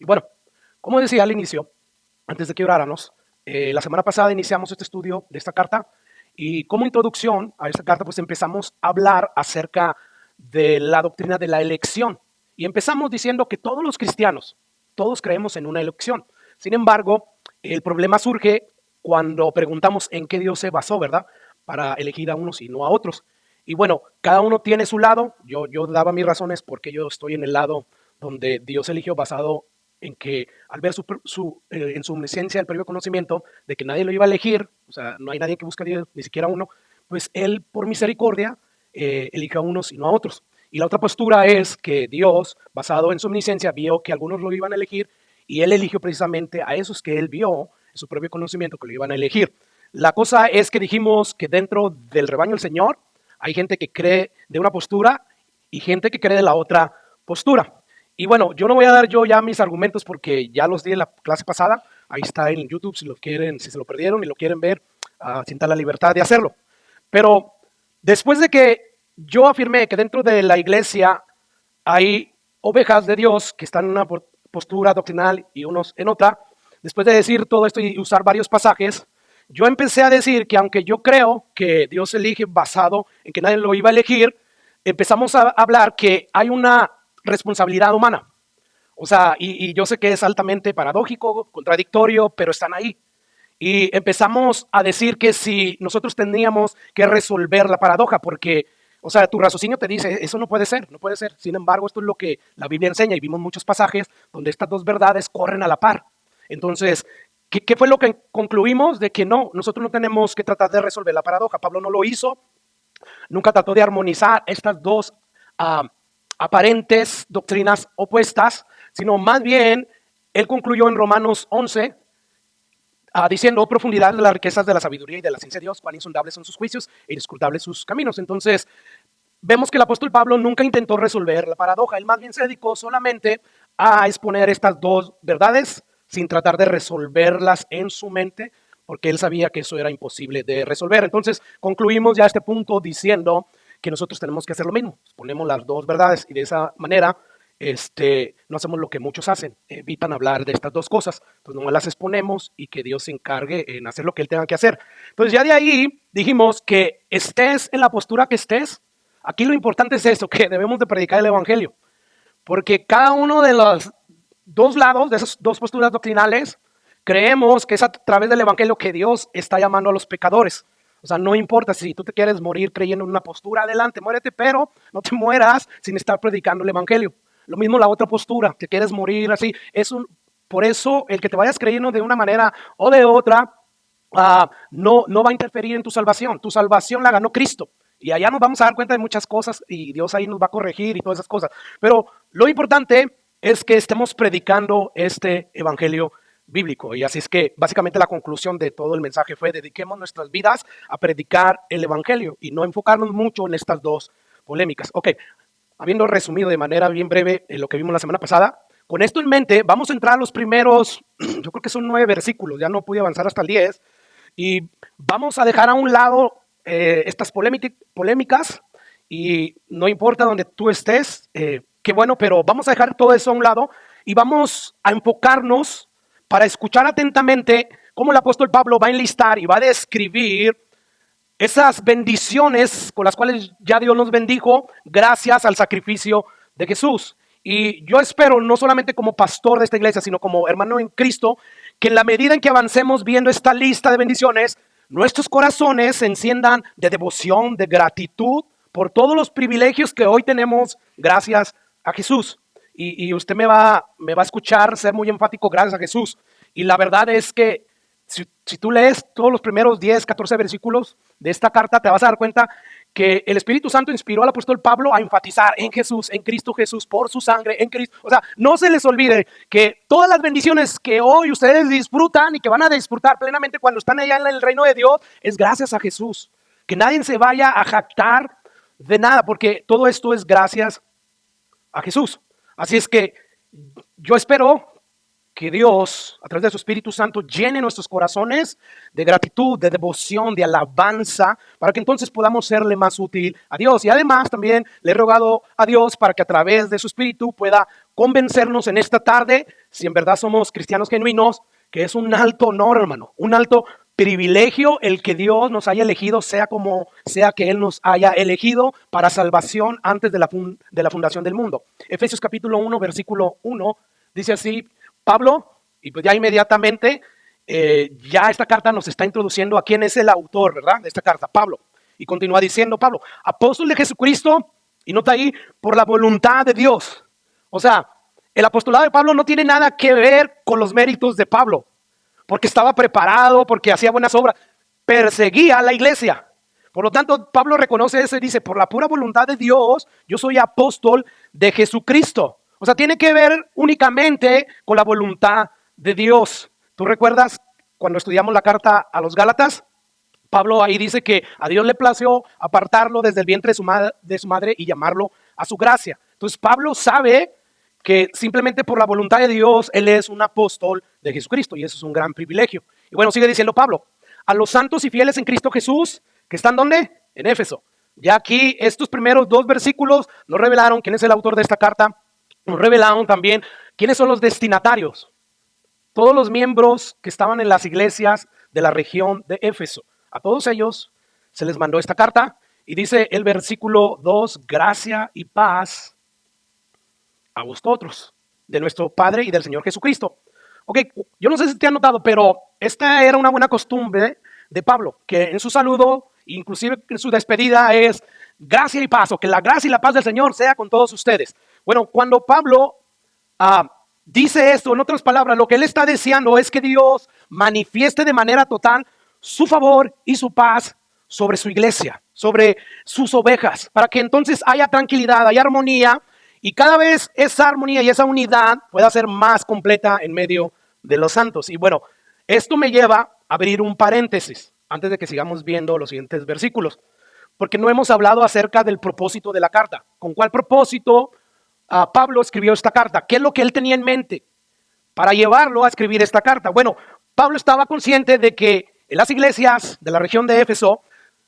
Y bueno, como decía al inicio, antes de que oráramos, la semana pasada iniciamos este estudio de esta carta y como introducción a esta carta pues empezamos a hablar acerca de la doctrina de la elección. Y empezamos diciendo que todos los cristianos, todos creemos en una elección. Sin embargo, el problema surge cuando preguntamos en qué Dios se basó, ¿verdad? Para elegir a unos y no a otros. Y bueno, cada uno tiene su lado. Yo daba mis razones porque yo estoy en el lado donde Dios eligió basado en que al ver en su omnisciencia el previo conocimiento de que nadie lo iba a elegir, o sea, no hay nadie que busque a Dios, ni siquiera uno, pues Él por misericordia eligió a unos y no a otros. Y la otra postura es que Dios, basado en su omnisciencia, vio que algunos lo iban a elegir y Él eligió precisamente a esos que Él vio en su propio conocimiento que lo iban a elegir. La cosa es que dijimos que dentro del rebaño del Señor hay gente que cree de una postura y gente que cree de la otra postura. Y bueno, yo no voy a dar yo ya mis argumentos porque ya los di en la clase pasada. Ahí está en YouTube si lo quieren, si se lo perdieron y lo quieren ver, sientan la libertad de hacerlo. Pero después de que yo afirmé que dentro de la iglesia hay ovejas de Dios que están en una postura doctrinal y unos en otra, después de decir todo esto y usar varios pasajes, yo empecé a decir que aunque yo creo que Dios elige basado en que nadie lo iba a elegir, empezamos a hablar que hay una responsabilidad humana. O sea, y yo sé que es altamente paradójico, contradictorio, pero están ahí. Y empezamos a decir que si nosotros tendríamos que resolver la paradoja, porque, o sea, tu raciocinio te dice, eso no puede ser, no puede ser. Sin embargo, esto es lo que la Biblia enseña y vimos muchos pasajes donde estas dos verdades corren a la par. Entonces, ¿qué fue lo que concluimos? De que no, nosotros no tenemos que tratar de resolver la paradoja. Pablo no lo hizo, nunca trató de armonizar estas dos aparentes doctrinas opuestas, sino más bien él concluyó en Romanos 11, diciendo, oh, profundidad de las riquezas de la sabiduría y de la ciencia de Dios, cuán insondables son sus juicios e inescrutables sus caminos. Entonces, vemos que el apóstol Pablo nunca intentó resolver la paradoja, él más bien se dedicó solamente a exponer estas dos verdades sin tratar de resolverlas en su mente, porque él sabía que eso era imposible de resolver. Entonces, concluimos ya este punto diciendo que nosotros tenemos que hacer lo mismo, ponemos las dos verdades y de esa manera no hacemos lo que muchos hacen, evitan hablar de estas dos cosas, pues nomás las exponemos y que Dios se encargue en hacer lo que Él tenga que hacer. Entonces ya de ahí dijimos que estés en la postura que estés, aquí lo importante es eso, que debemos de predicar el Evangelio, porque cada uno de los dos lados, de esas dos posturas doctrinales, creemos que es a través del Evangelio que Dios está llamando a los pecadores. O sea, no importa si tú te quieres morir creyendo en una postura, adelante, muérete, pero no te mueras sin estar predicando el Evangelio. Lo mismo la otra postura, que quieres morir así. Por eso el que te vayas creyendo de una manera o de otra, no va a interferir en tu salvación. Tu salvación la ganó Cristo. Y allá nos vamos a dar cuenta de muchas cosas y Dios ahí nos va a corregir y todas esas cosas. Pero lo importante es que estemos predicando este evangelio bíblico. Y así es que básicamente la conclusión de todo el mensaje fue: dediquemos nuestras vidas a predicar el evangelio y no enfocarnos mucho en estas dos polémicas. Ok, habiendo resumido de manera bien breve lo que vimos la semana pasada, con esto en mente vamos a entrar a los primeros, yo creo que son 9 versículos, ya no pude avanzar hasta el 10, y vamos a dejar a un lado estas polémicas, y no importa donde tú estés, qué bueno, pero vamos a dejar todo eso a un lado y vamos a enfocarnos para escuchar atentamente cómo el apóstol Pablo va a enlistar y va a describir esas bendiciones con las cuales ya Dios nos bendijo gracias al sacrificio de Jesús. Y yo espero, no solamente como pastor de esta iglesia, sino como hermano en Cristo, que en la medida en que avancemos viendo esta lista de bendiciones, nuestros corazones se enciendan de devoción, de gratitud por todos los privilegios que hoy tenemos gracias a Jesús. Y usted me va a escuchar ser muy enfático gracias a Jesús. Y la verdad es que si tú lees todos los primeros 10, 14 versículos de esta carta, te vas a dar cuenta que el Espíritu Santo inspiró al apóstol Pablo a enfatizar en Jesús, en Cristo Jesús, por su sangre, en Cristo. O sea, no se les olvide que todas las bendiciones que hoy ustedes disfrutan y que van a disfrutar plenamente cuando están allá en el reino de Dios, es gracias a Jesús. Que nadie se vaya a jactar de nada, porque todo esto es gracias a Jesús. Así es que yo espero que Dios, a través de su Espíritu Santo, llene nuestros corazones de gratitud, de devoción, de alabanza, para que entonces podamos serle más útil a Dios. Y además también le he rogado a Dios para que a través de su Espíritu pueda convencernos en esta tarde, si en verdad somos cristianos genuinos, que es un alto honor, hermano, un alto privilegio el que Dios nos haya elegido, sea como sea que Él nos haya elegido para salvación antes de la fundación del mundo. Efesios capítulo 1, versículo 1, dice así, Pablo, y pues ya inmediatamente, ya esta carta nos está introduciendo a quién es el autor, ¿verdad? De esta carta, Pablo. Y continúa diciendo Pablo, apóstol de Jesucristo, y nota ahí, por la voluntad de Dios. O sea, el apostolado de Pablo no tiene nada que ver con los méritos de Pablo, porque estaba preparado, porque hacía buenas obras, perseguía a la iglesia. Por lo tanto, Pablo reconoce eso y dice, por la pura voluntad de Dios, yo soy apóstol de Jesucristo. O sea, tiene que ver únicamente con la voluntad de Dios. ¿Tú recuerdas cuando estudiamos la carta a los Gálatas? Pablo ahí dice que a Dios le plació apartarlo desde el vientre de su madre y llamarlo a su gracia. Entonces Pablo sabe que simplemente por la voluntad de Dios, él es un apóstol de Jesucristo y eso es un gran privilegio. Y bueno, sigue diciendo Pablo, a los santos y fieles en Cristo Jesús, que están ¿dónde? En Éfeso. Ya aquí estos primeros 2 versículos nos revelaron quién es el autor de esta carta, nos revelaron también quiénes son los destinatarios. Todos los miembros que estaban en las iglesias de la región de Éfeso. A todos ellos se les mandó esta carta y dice el versículo 2, gracia y paz a vosotros, de nuestro Padre y del Señor Jesucristo. Ok, yo no sé si te han notado, pero esta era una buena costumbre de Pablo, que en su saludo, inclusive en su despedida, es gracia y paz, o que la gracia y la paz del Señor sea con todos ustedes. Bueno, cuando Pablo dice esto, en otras palabras, lo que él está deseando es que Dios manifieste de manera total su favor y su paz sobre su iglesia, sobre sus ovejas, para que entonces haya tranquilidad, haya armonía, y cada vez esa armonía y esa unidad pueda ser más completa en medio de los santos. Y bueno, esto me lleva a abrir un paréntesis antes de que sigamos viendo los siguientes versículos, porque no hemos hablado acerca del propósito de la carta. ¿Con cuál propósito Pablo escribió esta carta? ¿Qué es lo que él tenía en mente para llevarlo a escribir esta carta? Bueno, Pablo estaba consciente de que en las iglesias de la región de Éfeso,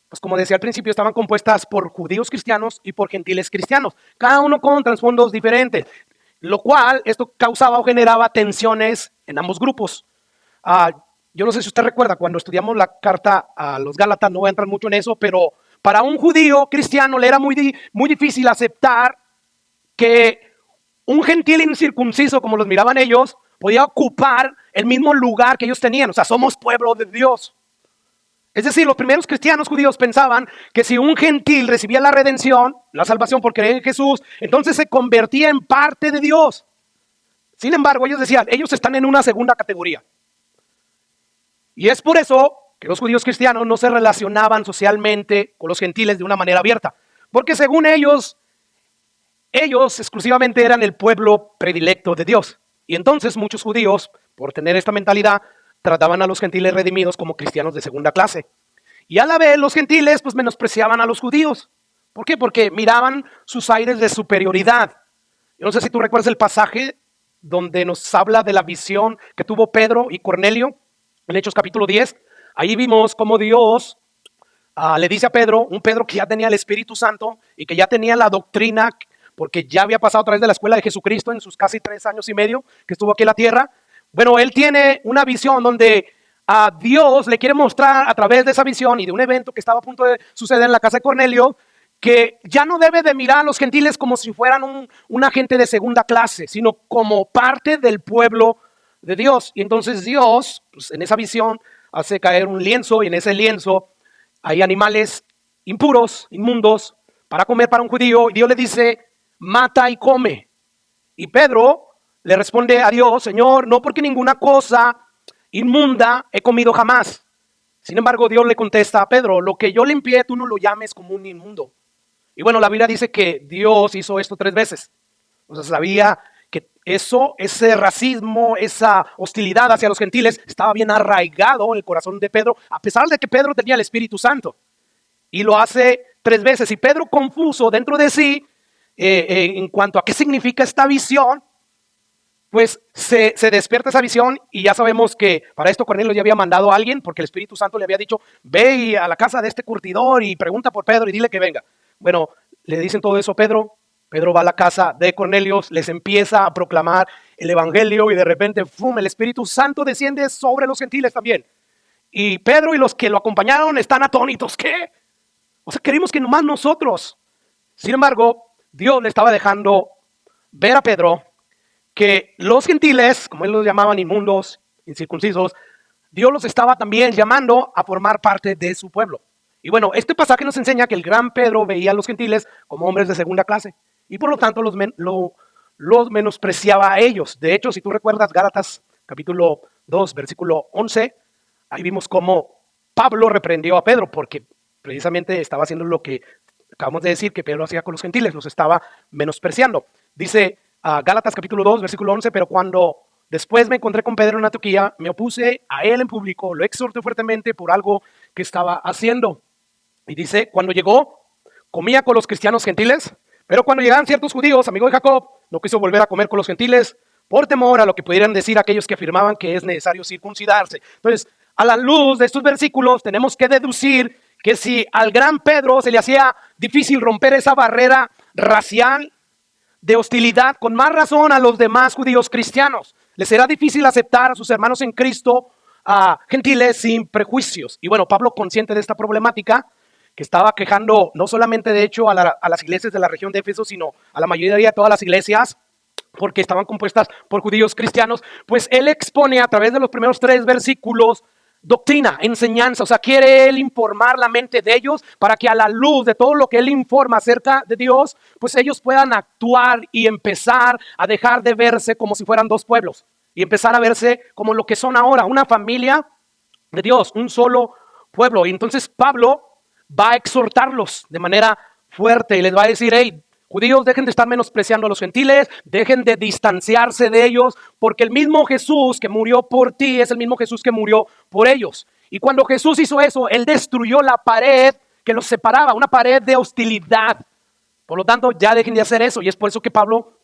pues como decía al principio, estaban compuestas por judíos cristianos y por gentiles cristianos, cada uno con trasfondos diferentes, lo cual esto causaba o generaba tensiones en ambos grupos. Yo no sé si usted recuerda, cuando estudiamos la carta a los Gálatas, no voy a entrar mucho en eso, pero para un judío cristiano le era muy difícil aceptar que un gentil incircunciso, como los miraban ellos, podía ocupar el mismo lugar que ellos tenían. O sea, somos pueblo de Dios. Es decir, los primeros cristianos judíos pensaban que si un gentil recibía la redención, la salvación por creer en Jesús, entonces se convertía en parte de Dios. Sin embargo, ellos decían, ellos están en una segunda categoría. Y es por eso que los judíos cristianos no se relacionaban socialmente con los gentiles de una manera abierta. Porque según ellos exclusivamente eran el pueblo predilecto de Dios. Y entonces muchos judíos, por tener esta mentalidad, trataban a los gentiles redimidos como cristianos de segunda clase. Y a la vez los gentiles pues menospreciaban a los judíos. ¿Por qué? Porque miraban sus aires de superioridad. Yo no sé si tú recuerdas el pasaje donde nos habla de la visión que tuvo Pedro y Cornelio en Hechos capítulo 10. Ahí vimos cómo Dios le dice a Pedro, un Pedro que ya tenía el Espíritu Santo y que ya tenía la doctrina, porque ya había pasado a través de la escuela de Jesucristo en sus casi 3 años y medio que estuvo aquí en la tierra. Bueno, él tiene una visión donde a Dios le quiere mostrar a través de esa visión y de un evento que estaba a punto de suceder en la casa de Cornelio, que ya no debe de mirar a los gentiles como si fueran una gente de segunda clase, sino como parte del pueblo de Dios. Y entonces Dios, pues, en esa visión, hace caer un lienzo y en ese lienzo hay animales impuros, inmundos, para comer para un judío. Y Dios le dice, mata y come. Y Pedro le responde a Dios, Señor, no porque ninguna cosa inmunda he comido jamás. Sin embargo, Dios le contesta a Pedro, lo que yo limpié, tú no lo llames como un inmundo. Y bueno, la Biblia dice que Dios hizo esto 3 veces. O sea, sabía que ese racismo, esa hostilidad hacia los gentiles estaba bien arraigado en el corazón de Pedro, a pesar de que Pedro tenía el Espíritu Santo. Y lo hace 3 veces. Y Pedro, confuso dentro de sí, en cuanto a qué significa esta visión, pues se despierta esa visión y ya sabemos que para esto Cornelio ya había mandado a alguien porque el Espíritu Santo le había dicho, ve a la casa de este curtidor y pregunta por Pedro y dile que venga. Bueno, le dicen todo eso a Pedro. Pedro va a la casa de Cornelio, les empieza a proclamar el evangelio y de repente, ¡fum!, el Espíritu Santo desciende sobre los gentiles también. Y Pedro y los que lo acompañaron están atónitos. ¿Qué? O sea, creímos que nomás nosotros. Sin embargo, Dios le estaba dejando ver a Pedro que los gentiles, como él los llamaban, inmundos, incircuncisos, Dios los estaba también llamando a formar parte de su pueblo. Y bueno, este pasaje nos enseña que el gran Pedro veía a los gentiles como hombres de segunda clase y por lo tanto los menospreciaba a ellos. De hecho, si tú recuerdas Gálatas capítulo 2, versículo 11, ahí vimos cómo Pablo reprendió a Pedro porque precisamente estaba haciendo lo que acabamos de decir que Pedro hacía con los gentiles, los estaba menospreciando. Dice Gálatas capítulo 2, versículo 11, pero cuando después me encontré con Pedro en Antioquía, me opuse a él en público, lo exhorté fuertemente por algo que estaba haciendo. Y dice, cuando llegó, comía con los cristianos gentiles, pero cuando llegaban ciertos judíos, amigos de Jacob, no quiso volver a comer con los gentiles por temor a lo que pudieran decir aquellos que afirmaban que es necesario circuncidarse. Entonces, a la luz de estos versículos, tenemos que deducir que si al gran Pedro se le hacía difícil romper esa barrera racial de hostilidad, con más razón a los demás judíos cristianos. Les será difícil aceptar a sus hermanos en Cristo, a gentiles sin prejuicios. Y bueno, Pablo, consciente de esta problemática, que estaba quejando no solamente de hecho a las iglesias de la región de Éfeso, sino a la mayoría de todas las iglesias, porque estaban compuestas por judíos cristianos, pues él expone a través de los primeros 3 versículos doctrina, enseñanza, o sea, quiere él informar la mente de ellos para que a la luz de todo lo que él informa acerca de Dios, pues ellos puedan actuar y empezar a dejar de verse como si fueran 2 pueblos y empezar a verse como lo que son ahora, una familia de Dios, un solo pueblo. Y entonces Pablo va a exhortarlos de manera fuerte y les va a decir, hey, judíos, dejen de estar menospreciando a los gentiles, dejen de distanciarse de ellos, porque el mismo Jesús que murió por ti es el mismo Jesús que murió por ellos. Y cuando Jesús hizo eso, él destruyó la pared que los separaba, una pared de hostilidad. Por lo tanto, ya dejen de hacer eso. Y es por eso que Pablo,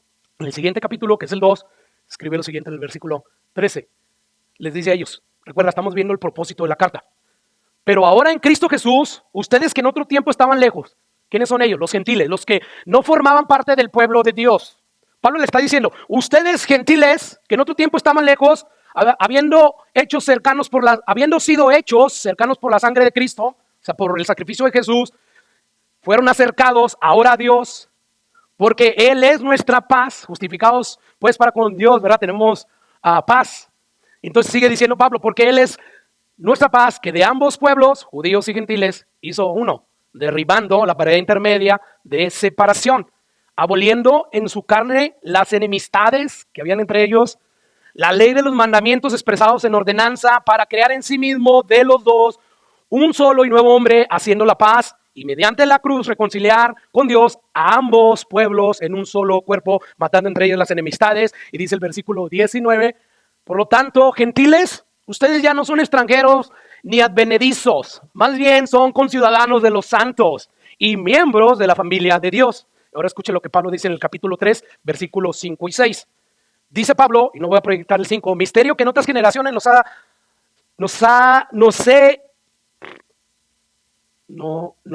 en el siguiente capítulo, que es el 2, escribe lo siguiente en el versículo 13. Les dice a ellos, recuerda, estamos viendo el propósito de la carta. Pero ahora en Cristo Jesús, ustedes que en otro tiempo estaban lejos, ¿quiénes son ellos? Los gentiles, los que no formaban parte del pueblo de Dios. Pablo le está diciendo, ustedes gentiles, que en otro tiempo estaban lejos, habiendo sido hechos cercanos por la sangre de Cristo, o sea, por el sacrificio de Jesús, fueron acercados ahora a Dios, porque Él es nuestra paz, justificados pues para con Dios, ¿verdad? Tenemos paz. Entonces sigue diciendo Pablo, porque Él es nuestra paz, que de ambos pueblos, judíos y gentiles, hizo uno, derribando la pared intermedia de separación, aboliendo en su carne las enemistades que habían entre ellos, la ley de los mandamientos expresados en ordenanza para crear en sí mismo de los dos un solo y nuevo hombre, haciendo la paz y mediante la cruz reconciliar con Dios a ambos pueblos en un solo cuerpo, matando entre ellos las enemistades. Y dice el versículo 19, por lo tanto, gentiles, ustedes ya no son extranjeros ni advenedizos, más bien son conciudadanos de los santos y miembros de la familia de Dios. Ahora escuche lo que Pablo dice en el capítulo 3, versículos 5 y 6. Dice Pablo, y no voy a proyectar el 5, misterio que en otras generaciones no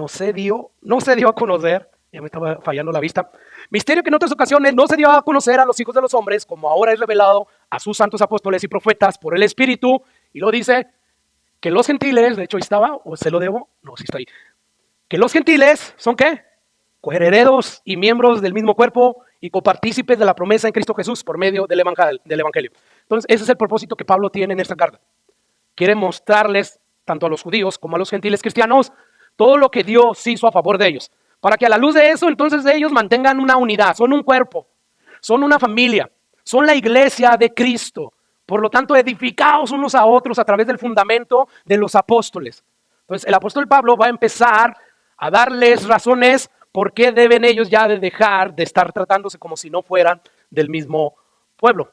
se dio a conocer, ya me estaba fallando la vista, misterio que en otras ocasiones no se dio a conocer a los hijos de los hombres, como ahora es revelado a sus santos apóstoles y profetas por el Espíritu, y lo dice, que los gentiles, de hecho ahí estaba, o se lo debo, no, sí está ahí, que los gentiles son ¿qué? Coherederos y miembros del mismo cuerpo y copartícipes de la promesa en Cristo Jesús por medio del evangelio. Entonces ese es el propósito que Pablo tiene en esta carta. Quiere mostrarles, tanto a los judíos como a los gentiles cristianos, todo lo que Dios hizo a favor de ellos. Para que a la luz de eso, entonces ellos mantengan una unidad, son un cuerpo, son una familia, son la iglesia de Cristo. Por lo tanto, edificados unos a otros a través del fundamento de los apóstoles. Entonces, el apóstol Pablo va a empezar a darles razones por qué deben ellos ya de dejar de estar tratándose como si no fueran del mismo pueblo.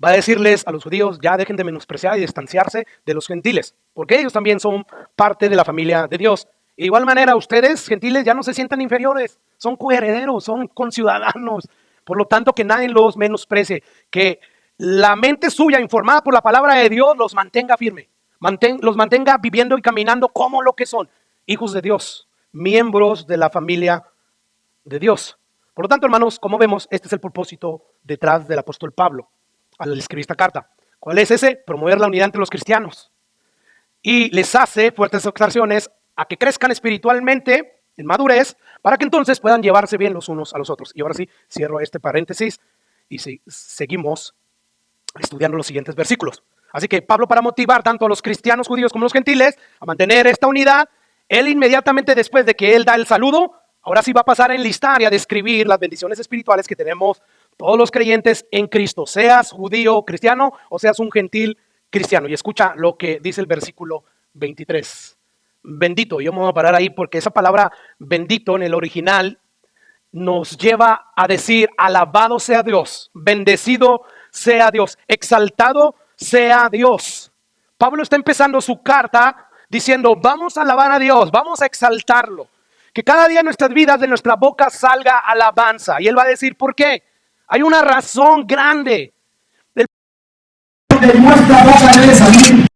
Va a decirles a los judíos, ya dejen de menospreciar y distanciarse de los gentiles, porque ellos también son parte de la familia de Dios. De igual manera, ustedes, gentiles, ya no se sientan inferiores, son coherederos, son conciudadanos, Por lo tanto, que nadie los menosprecie, que la mente suya, informada por la palabra de Dios, los mantenga firme, los mantenga viviendo y caminando como lo que son, hijos de Dios, miembros de la familia de Dios. Por lo tanto, hermanos, como vemos, este es el propósito detrás del apóstol Pablo al escribir esta carta. ¿Cuál es ese? Promover la unidad entre los cristianos. Y les hace fuertes exhortaciones a que crezcan espiritualmente en madurez, para que entonces puedan llevarse bien los unos a los otros. Y ahora sí, cierro este paréntesis y seguimos estudiando los siguientes versículos. Así que Pablo, para motivar tanto a los cristianos judíos como a los gentiles a mantener esta unidad, él inmediatamente después de que él da el saludo, ahora sí va a pasar a enlistar y a describir las bendiciones espirituales que tenemos todos los creyentes en Cristo, seas judío cristiano o seas un gentil cristiano. Y escucha lo que dice el versículo 23. Bendito, yo me voy a parar ahí porque esa palabra bendito en el original nos lleva a decir alabado sea Dios, bendecido sea Dios, exaltado sea Dios. Pablo está empezando su carta diciendo vamos a alabar a Dios, vamos a exaltarlo. Que cada día en nuestras vidas de nuestra boca salga alabanza. Y él va a decir ¿por qué? Hay una razón grande. De nuestra boca debe salir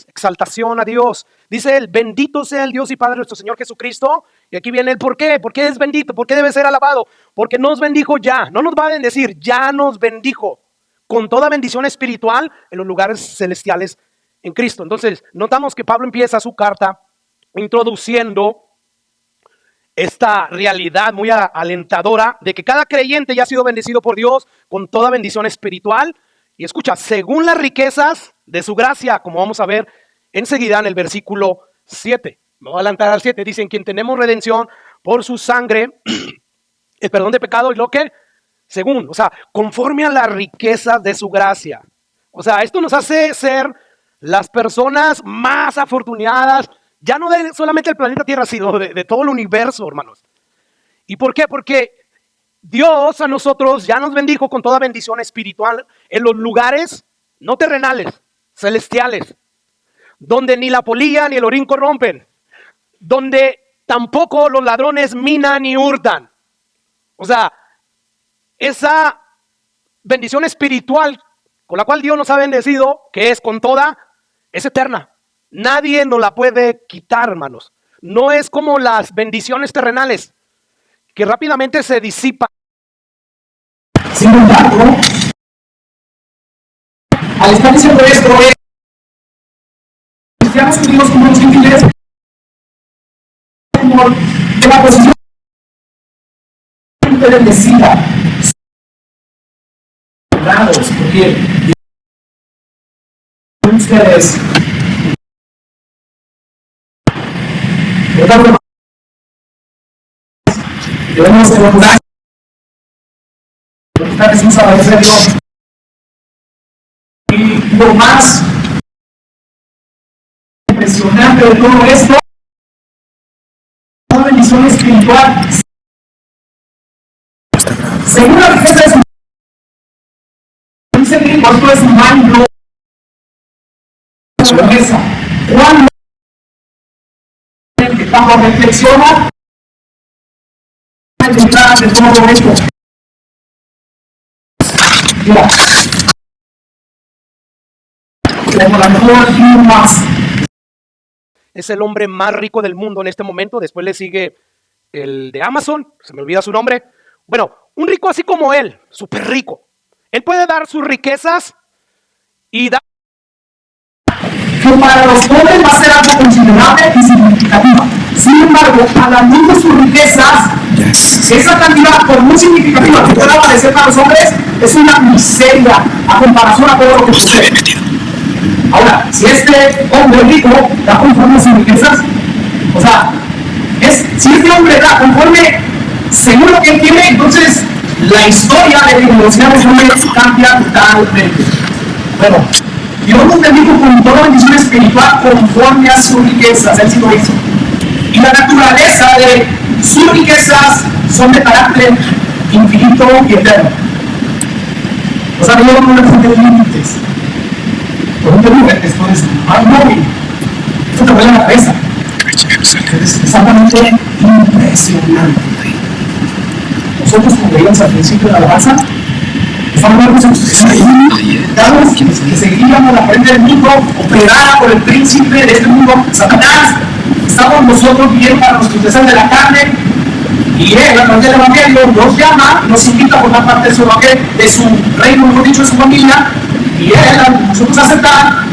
exaltación a Dios. Dice él, bendito sea el Dios y Padre de nuestro Señor Jesucristo. Y aquí viene el por qué. ¿Por qué es bendito? ¿Por qué debe ser alabado? Porque nos bendijo ya. No nos va a bendecir, ya nos bendijo con toda bendición espiritual en los lugares celestiales en Cristo. Entonces, notamos que Pablo empieza su carta introduciendo esta realidad muy alentadora de que cada creyente ya ha sido bendecido por Dios con toda bendición espiritual. Y escucha, según las riquezas de su gracia, como vamos a ver enseguida en el versículo 7. Me voy a adelantar al 7. Dice, en quien tenemos redención por su sangre, el perdón de pecado y lo que, según, o sea, conforme a las riquezas de su gracia. O sea, esto nos hace ser las personas más afortunadas, ya no de solamente el planeta Tierra, sino de todo el universo, hermanos. ¿Y por qué? Porque Dios a nosotros ya nos bendijo con toda bendición espiritual en los lugares no terrenales, celestiales, donde ni la polilla ni el orín corrompen, donde tampoco los ladrones minan ni hurtan. O sea, esa bendición espiritual con la cual Dios nos ha bendecido, que es con toda, es eterna. Nadie nos la puede quitar, hermanos. No es como las bendiciones terrenales, que rápidamente se disipan. Sin embargo, al estar diciendo esto, cristianos judíos como los gentiles, de la posición bendecida, porque ustedes debemos procurar Jesús a de Dios. Y lo más impresionante de todo esto, una bendición espiritual, según la riqueza de su dice que esto es humano, su riqueza. Cuando reflexiona de todo esto, mira, como la mejor y más. Es el hombre más rico del mundo en este momento. Después le sigue el de Amazon, se me olvida su nombre. Bueno, un rico así como él, súper rico. Él puede dar sus riquezas y dar que para los pobres va a ser algo considerable y significativo. Sin embargo, a la luz de sus riquezas, esa cantidad, por muy significativa que pueda parecer para los hombres, es una miseria a comparación a todo lo que posee. Ahora, si este hombre rico da conforme a sus riquezas, o sea, si este hombre da conforme según lo que él tiene, entonces la historia de la universidad de hombres cambia totalmente. Bueno, Dios nos bendijo con toda bendición espiritual conforme a sus riquezas, él sí lo hizo. Y la naturaleza de sus riquezas son de carácter infinito y eterno. O sea, Dios no le pone límites. Por un tema, esto es más móvil. Esto te vuela la cabeza. Es exactamente impresionante. O nosotros, como veíamos al principio de la alabanza, estamos dados que seguíamos la corriente del mundo, operada por el príncipe de este mundo, Satanás. Estamos nosotros viviendo para nuestros deseos de la carne, y él, a través del Evangelio, nos llama, nos invita a formar parte de su Evangelio, de su reino, mejor dicho, de su familia, y él, al nosotros aceptar,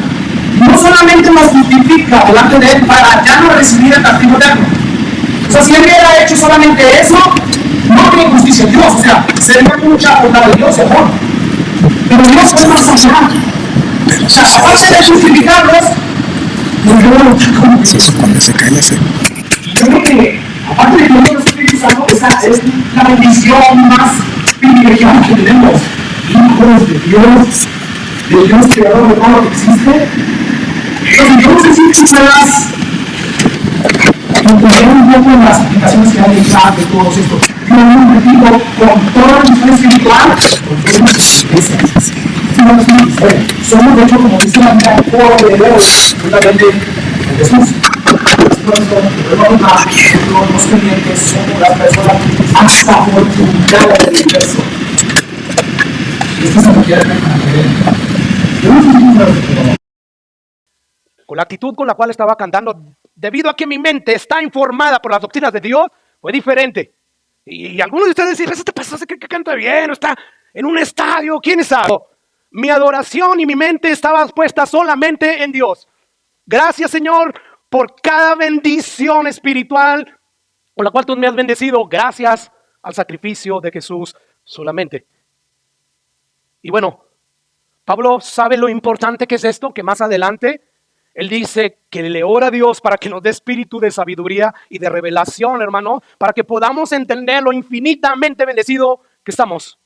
no solamente nos justifica delante de él para ya no recibir el castigo eterno. O sea, si él hubiera hecho solamente eso, no tiene justicia en Dios, o sea, sería mucha bondad de Dios, amor. Pero Dios fue más allá. O sea, aparte de justificarlos, nos lleva a luchar con Dios. Eso cuando se cae la sed. Yo creo que, aparte de que nosotros Espíritu Santo, esa es la bendición más privilegiada que tenemos. Hijos de Dios creador de todo lo que existe. Entonces, yo no sé si quizás entender un poco en las aplicaciones que hay detrás de todos estos. Yo me repito, con toda la visión espiritual, con todas las iglesias. Somos, de hecho, como dice la Biblia, herederos justamente de Jesús. Los creyentes somos las personas hasta afortunadas del universo. Y esto se requiere de con la actitud con la cual estaba cantando, debido a que mi mente está informada por las doctrinas de Dios, fue diferente. Y algunos de ustedes dicen, este pastor se cree que canta bien, o está en un estadio, ¿quién sabe? Mi adoración y mi mente estaba puesta solamente en Dios. Gracias, Señor, por cada bendición espiritual con la cual tú me has bendecido, gracias al sacrificio de Jesús solamente. Y bueno, Pablo sabe lo importante que es esto, que más adelante él dice que le ora a Dios para que nos dé espíritu de sabiduría y de revelación, hermano, para que podamos entender lo infinitamente bendecido que estamos.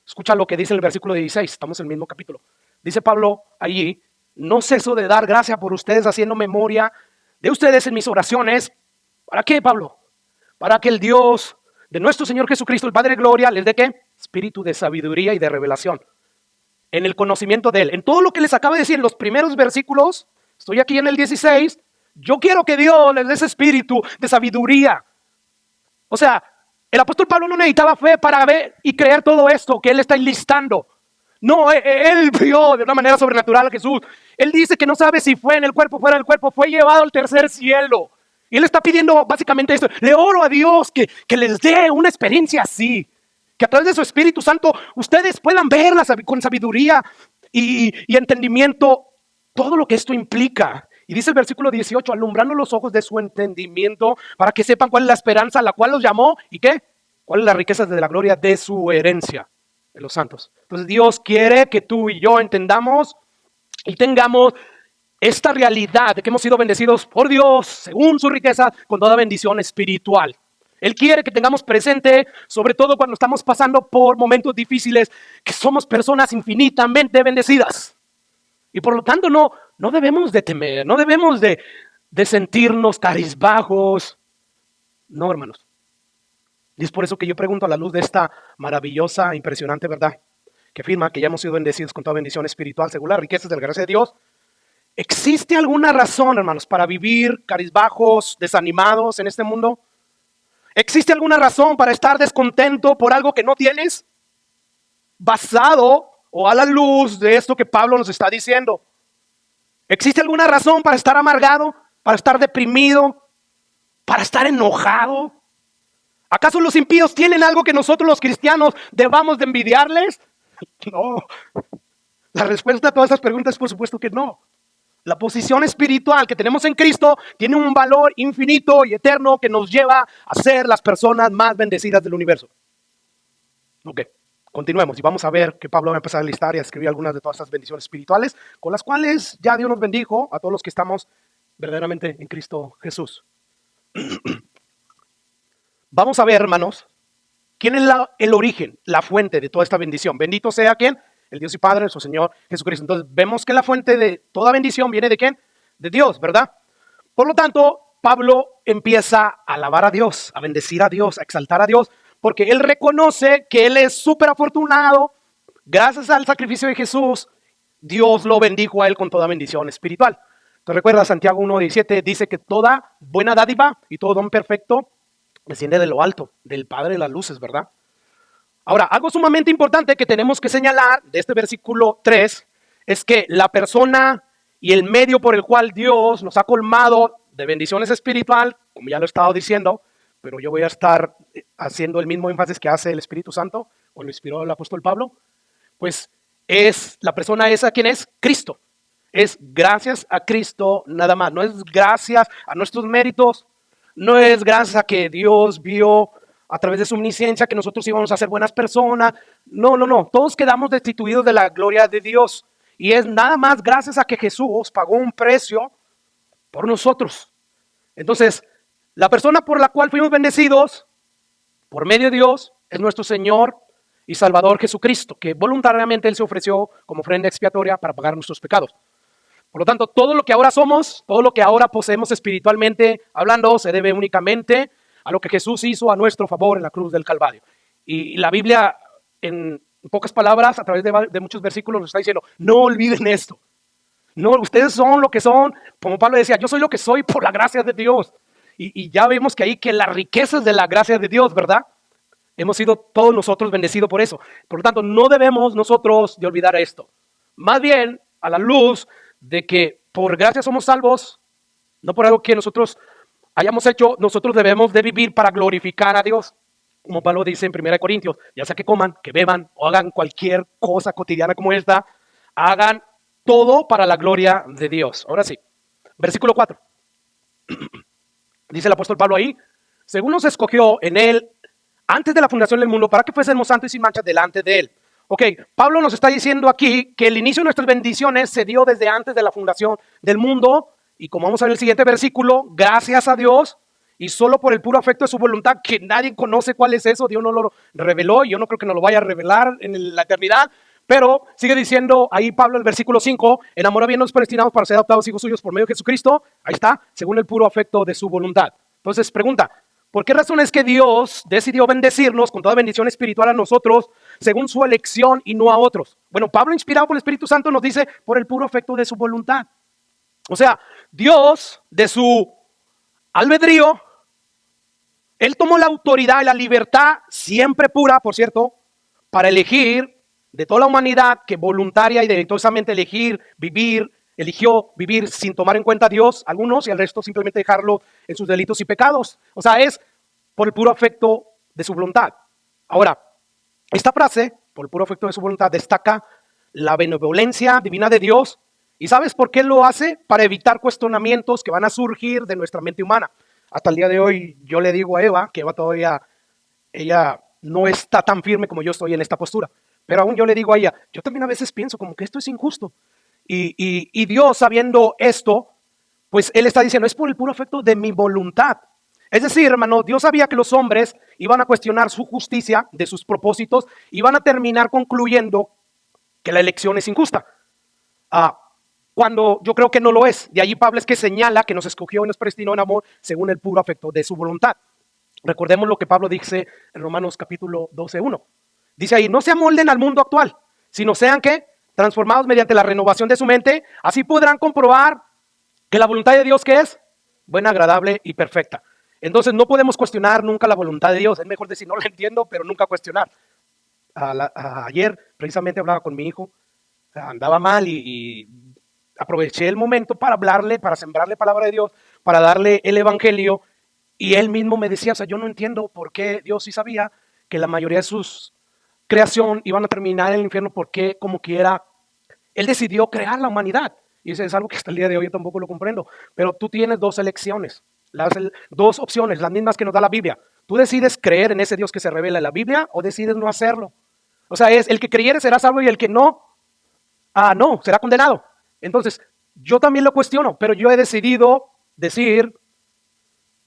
Escucha lo que dice el versículo 16, estamos en el mismo capítulo. Dice Pablo allí, no ceso de dar gracias por ustedes haciendo memoria de ustedes en mis oraciones. ¿Para qué, Pablo? Para que el Dios de nuestro Señor Jesucristo, el Padre de Gloria, les dé ¿qué? Espíritu de sabiduría y de revelación. En el conocimiento de Él. En todo lo que les acabo de decir en los primeros versículos, estoy aquí en el 16, yo quiero que Dios les dé ese espíritu de sabiduría. O sea, el apóstol Pablo no necesitaba fe para ver y creer todo esto que él está enlistando. No, él vio de una manera sobrenatural a Jesús. Él dice que no sabe si fue en el cuerpo o fuera del cuerpo, fue llevado al tercer cielo. Y él está pidiendo básicamente esto. Le oro a Dios que les dé una experiencia así. Que a través de su Espíritu Santo ustedes puedan ver con sabiduría y entendimiento todo lo que esto implica. Y dice el versículo 18, alumbrando los ojos de su entendimiento para que sepan cuál es la esperanza a la cual los llamó y qué, cuál es la riqueza de la gloria de su herencia de los santos. Entonces Dios quiere que tú y yo entendamos y tengamos esta realidad de que hemos sido bendecidos por Dios según su riqueza con toda bendición espiritual. Él quiere que tengamos presente, sobre todo cuando estamos pasando por momentos difíciles, que somos personas infinitamente bendecidas. Y por lo tanto no debemos de temer, no debemos de sentirnos cabizbajos. No, hermanos. Y es por eso que yo pregunto a la luz de esta maravillosa, impresionante verdad, que afirma que ya hemos sido bendecidos con toda bendición espiritual según las riquezas de la gracia de Dios. ¿Existe alguna razón, hermanos, para vivir cabizbajos, desanimados en este mundo? ¿Existe alguna razón para estar descontento por algo que no tienes? Basado o a la luz de esto que Pablo nos está diciendo. ¿Existe alguna razón para estar amargado, para estar deprimido, para estar enojado? ¿Acaso los impíos tienen algo que nosotros los cristianos debamos de envidiarles? No. La respuesta a todas esas preguntas es por supuesto que no. La posición espiritual que tenemos en Cristo tiene un valor infinito y eterno que nos lleva a ser las personas más bendecidas del universo. Ok, continuemos y vamos a ver que Pablo va a empezar a listar y a escribir algunas de todas estas bendiciones espirituales con las cuales ya Dios nos bendijo a todos los que estamos verdaderamente en Cristo Jesús. Vamos a ver, hermanos, quién es el origen, la fuente de toda esta bendición. Bendito sea ¿quién? El Dios y Padre, nuestro Señor Jesucristo. Entonces vemos que la fuente de toda bendición viene ¿de quién? De Dios, ¿verdad? Por lo tanto, Pablo empieza a alabar a Dios, a bendecir a Dios, a exaltar a Dios, porque él reconoce que él es súper afortunado. Gracias al sacrificio de Jesús, Dios lo bendijo a él con toda bendición espiritual. Entonces recuerda, Santiago 1:17 dice que toda buena dádiva y todo don perfecto desciende de lo alto, del Padre de las luces, ¿verdad? Ahora, algo sumamente importante que tenemos que señalar de este versículo 3 es que la persona y el medio por el cual Dios nos ha colmado de bendiciones espiritual, como ya lo he estado diciendo, pero yo voy a estar haciendo el mismo énfasis que hace el Espíritu Santo, o lo inspiró el apóstol Pablo, pues es la persona esa, ¿quién es? Cristo. Es gracias a Cristo nada más, no es gracias a nuestros méritos, no es gracias a que Dios vio a través de su omnisciencia que nosotros íbamos a ser buenas personas. No, no, no, todos quedamos destituidos de la gloria de Dios. Y es nada más gracias a que Jesús pagó un precio por nosotros. Entonces, la persona por la cual fuimos bendecidos por medio de Dios es nuestro Señor y Salvador Jesucristo, que voluntariamente Él se ofreció como ofrenda expiatoria para pagar nuestros pecados. Por lo tanto, todo lo que ahora somos, todo lo que ahora poseemos espiritualmente hablando, se debe únicamente a lo que Jesús hizo a nuestro favor en la cruz del Calvario. Y la Biblia, en pocas palabras, a través de muchos versículos, nos está diciendo, no olviden esto. No, ustedes son lo que son. Como Pablo decía, yo soy lo que soy por la gracia de Dios. Y ya vemos que ahí que las riquezas de la gracia de Dios, ¿verdad? Hemos sido todos nosotros bendecidos por eso. Por lo tanto, no debemos nosotros de olvidar esto. Más bien, a la luz de que por gracia somos salvos, no por algo que nosotros hayamos hecho, nosotros debemos de vivir para glorificar a Dios. Como Pablo dice en 1 Corintios, ya sea que coman, que beban o hagan cualquier cosa cotidiana como esta, hagan todo para la gloria de Dios. Ahora sí, versículo 4. Dice el apóstol Pablo ahí, según nos escogió en él antes de la fundación del mundo, para que fuésemos santos y sin mancha delante de él. Ok, Pablo nos está diciendo aquí que el inicio de nuestras bendiciones se dio desde antes de la fundación del mundo, y como vamos a ver en el siguiente versículo, gracias a Dios y solo por el puro afecto de su voluntad, que nadie conoce cuál es eso, Dios no lo reveló y yo no creo que nos lo vaya a revelar en la eternidad. Pero sigue diciendo ahí Pablo en el versículo 5, en amor habiéndonos predestinados para ser adoptados hijos suyos por medio de Jesucristo, ahí está, según el puro afecto de su voluntad. Entonces pregunta, ¿por qué razón es que Dios decidió bendecirnos con toda bendición espiritual a nosotros según su elección y no a otros? Bueno, Pablo, inspirado por el Espíritu Santo, nos dice por el puro afecto de su voluntad. O sea, Dios, de su albedrío, Él tomó la autoridad y la libertad, siempre pura, por cierto, para elegir de toda la humanidad que voluntaria y deleitosamente eligió vivir sin tomar en cuenta a Dios, algunos, y al resto simplemente dejarlo en sus delitos y pecados. O sea, es por el puro afecto de su voluntad. Ahora, esta frase, por el puro afecto de su voluntad, destaca la benevolencia divina de Dios. ¿Y sabes por qué lo hace? Para evitar cuestionamientos que van a surgir de nuestra mente humana. Hasta el día de hoy yo le digo a Eva, que Eva todavía, ella no está tan firme como yo estoy en esta postura. Pero aún yo le digo a ella, yo también a veces pienso como que esto es injusto. Y Dios, sabiendo esto, pues Él está diciendo, es por el puro afecto de mi voluntad. Es decir, hermano, Dios sabía que los hombres iban a cuestionar su justicia, de sus propósitos, y van a terminar concluyendo que la elección es injusta. Cuando yo creo que no lo es. De allí Pablo es que señala que nos escogió y nos predestinó en amor según el puro afecto de su voluntad. Recordemos lo que Pablo dice en Romanos capítulo 12:1. Dice ahí, no se amolden al mundo actual, sino sean ¿qué? Transformados mediante la renovación de su mente, así podrán comprobar que la voluntad de Dios ¿qué es? Buena, agradable y perfecta. Entonces no podemos cuestionar nunca la voluntad de Dios, es mejor decir no la entiendo, pero nunca cuestionar. Ayer precisamente hablaba con mi hijo, andaba mal y aproveché el momento para hablarle, para sembrarle palabra de Dios, para darle el evangelio, y él mismo me decía, o sea, yo no entiendo por qué Dios sí sabía que la mayoría de sus creación iban a terminar en el infierno, porque como quiera, Él decidió crear la humanidad. Y eso es algo que hasta el día de hoy yo tampoco lo comprendo. Pero tú tienes dos elecciones, dos opciones, las mismas que nos da la Biblia. Tú decides creer en ese Dios que se revela en la Biblia o decides no hacerlo. O sea, es el que creyere será salvo y el que no, no, será condenado. Entonces, yo también lo cuestiono, pero yo he decidido decir,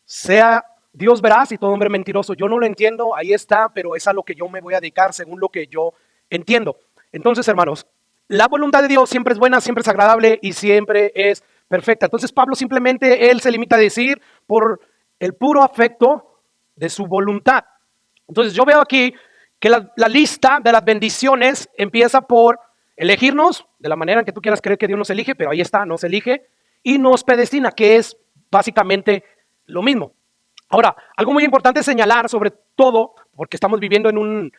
sea Dios veraz y todo hombre mentiroso. Yo no lo entiendo, ahí está, pero es a lo que yo me voy a dedicar según lo que yo entiendo. Entonces, hermanos, la voluntad de Dios siempre es buena, siempre es agradable y siempre es perfecta. Entonces, Pablo simplemente, él se limita a decir por el puro afecto de su voluntad. Entonces, yo veo aquí que la lista de las bendiciones empieza por elegirnos de la manera en que tú quieras creer que Dios nos elige, pero ahí está, nos elige y nos predestina, que es básicamente lo mismo. Ahora, algo muy importante señalar, sobre todo porque estamos viviendo en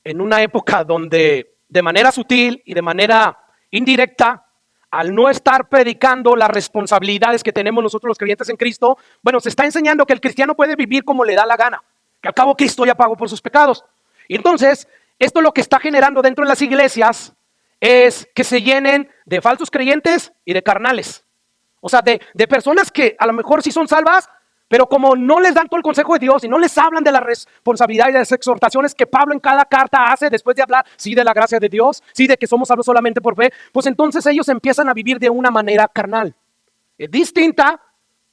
en una época donde de manera sutil y de manera indirecta, al no estar predicando las responsabilidades que tenemos nosotros los creyentes en Cristo, bueno, se está enseñando que el cristiano puede vivir como le da la gana, que al cabo Cristo ya pagó por sus pecados. Y entonces, esto lo que está generando dentro de las iglesias es que se llenen de falsos creyentes y de carnales. O sea, de personas que a lo mejor sí son salvas, pero como no les dan todo el consejo de Dios y no les hablan de la responsabilidad y de las exhortaciones que Pablo en cada carta hace después de hablar, sí, de la gracia de Dios, sí, de que somos salvos solamente por fe, pues entonces ellos empiezan a vivir de una manera carnal, distinta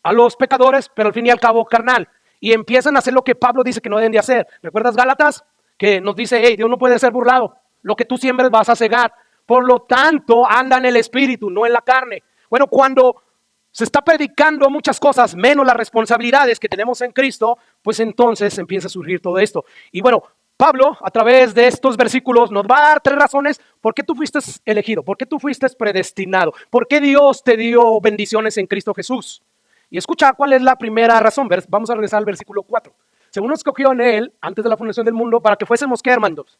a los pecadores, pero al fin y al cabo carnal. Y empiezan a hacer lo que Pablo dice que no deben de hacer. ¿Recuerdas Gálatas? Que nos dice, hey, Dios no puede ser burlado. Lo que tú siembres vas a cegar. Por lo tanto, anda en el espíritu, no en la carne. Bueno, cuando se está predicando muchas cosas, menos las responsabilidades que tenemos en Cristo, pues entonces empieza a surgir todo esto. Y bueno, Pablo, a través de estos versículos, nos va a dar 3 razones por qué tú fuiste elegido, por qué tú fuiste predestinado, por qué Dios te dio bendiciones en Cristo Jesús. Y escucha cuál es la primera razón. Vamos a regresar al versículo 4. Según nos escogió en él, antes de la fundación del mundo, para que fuésemos, ¿qué, hermanos?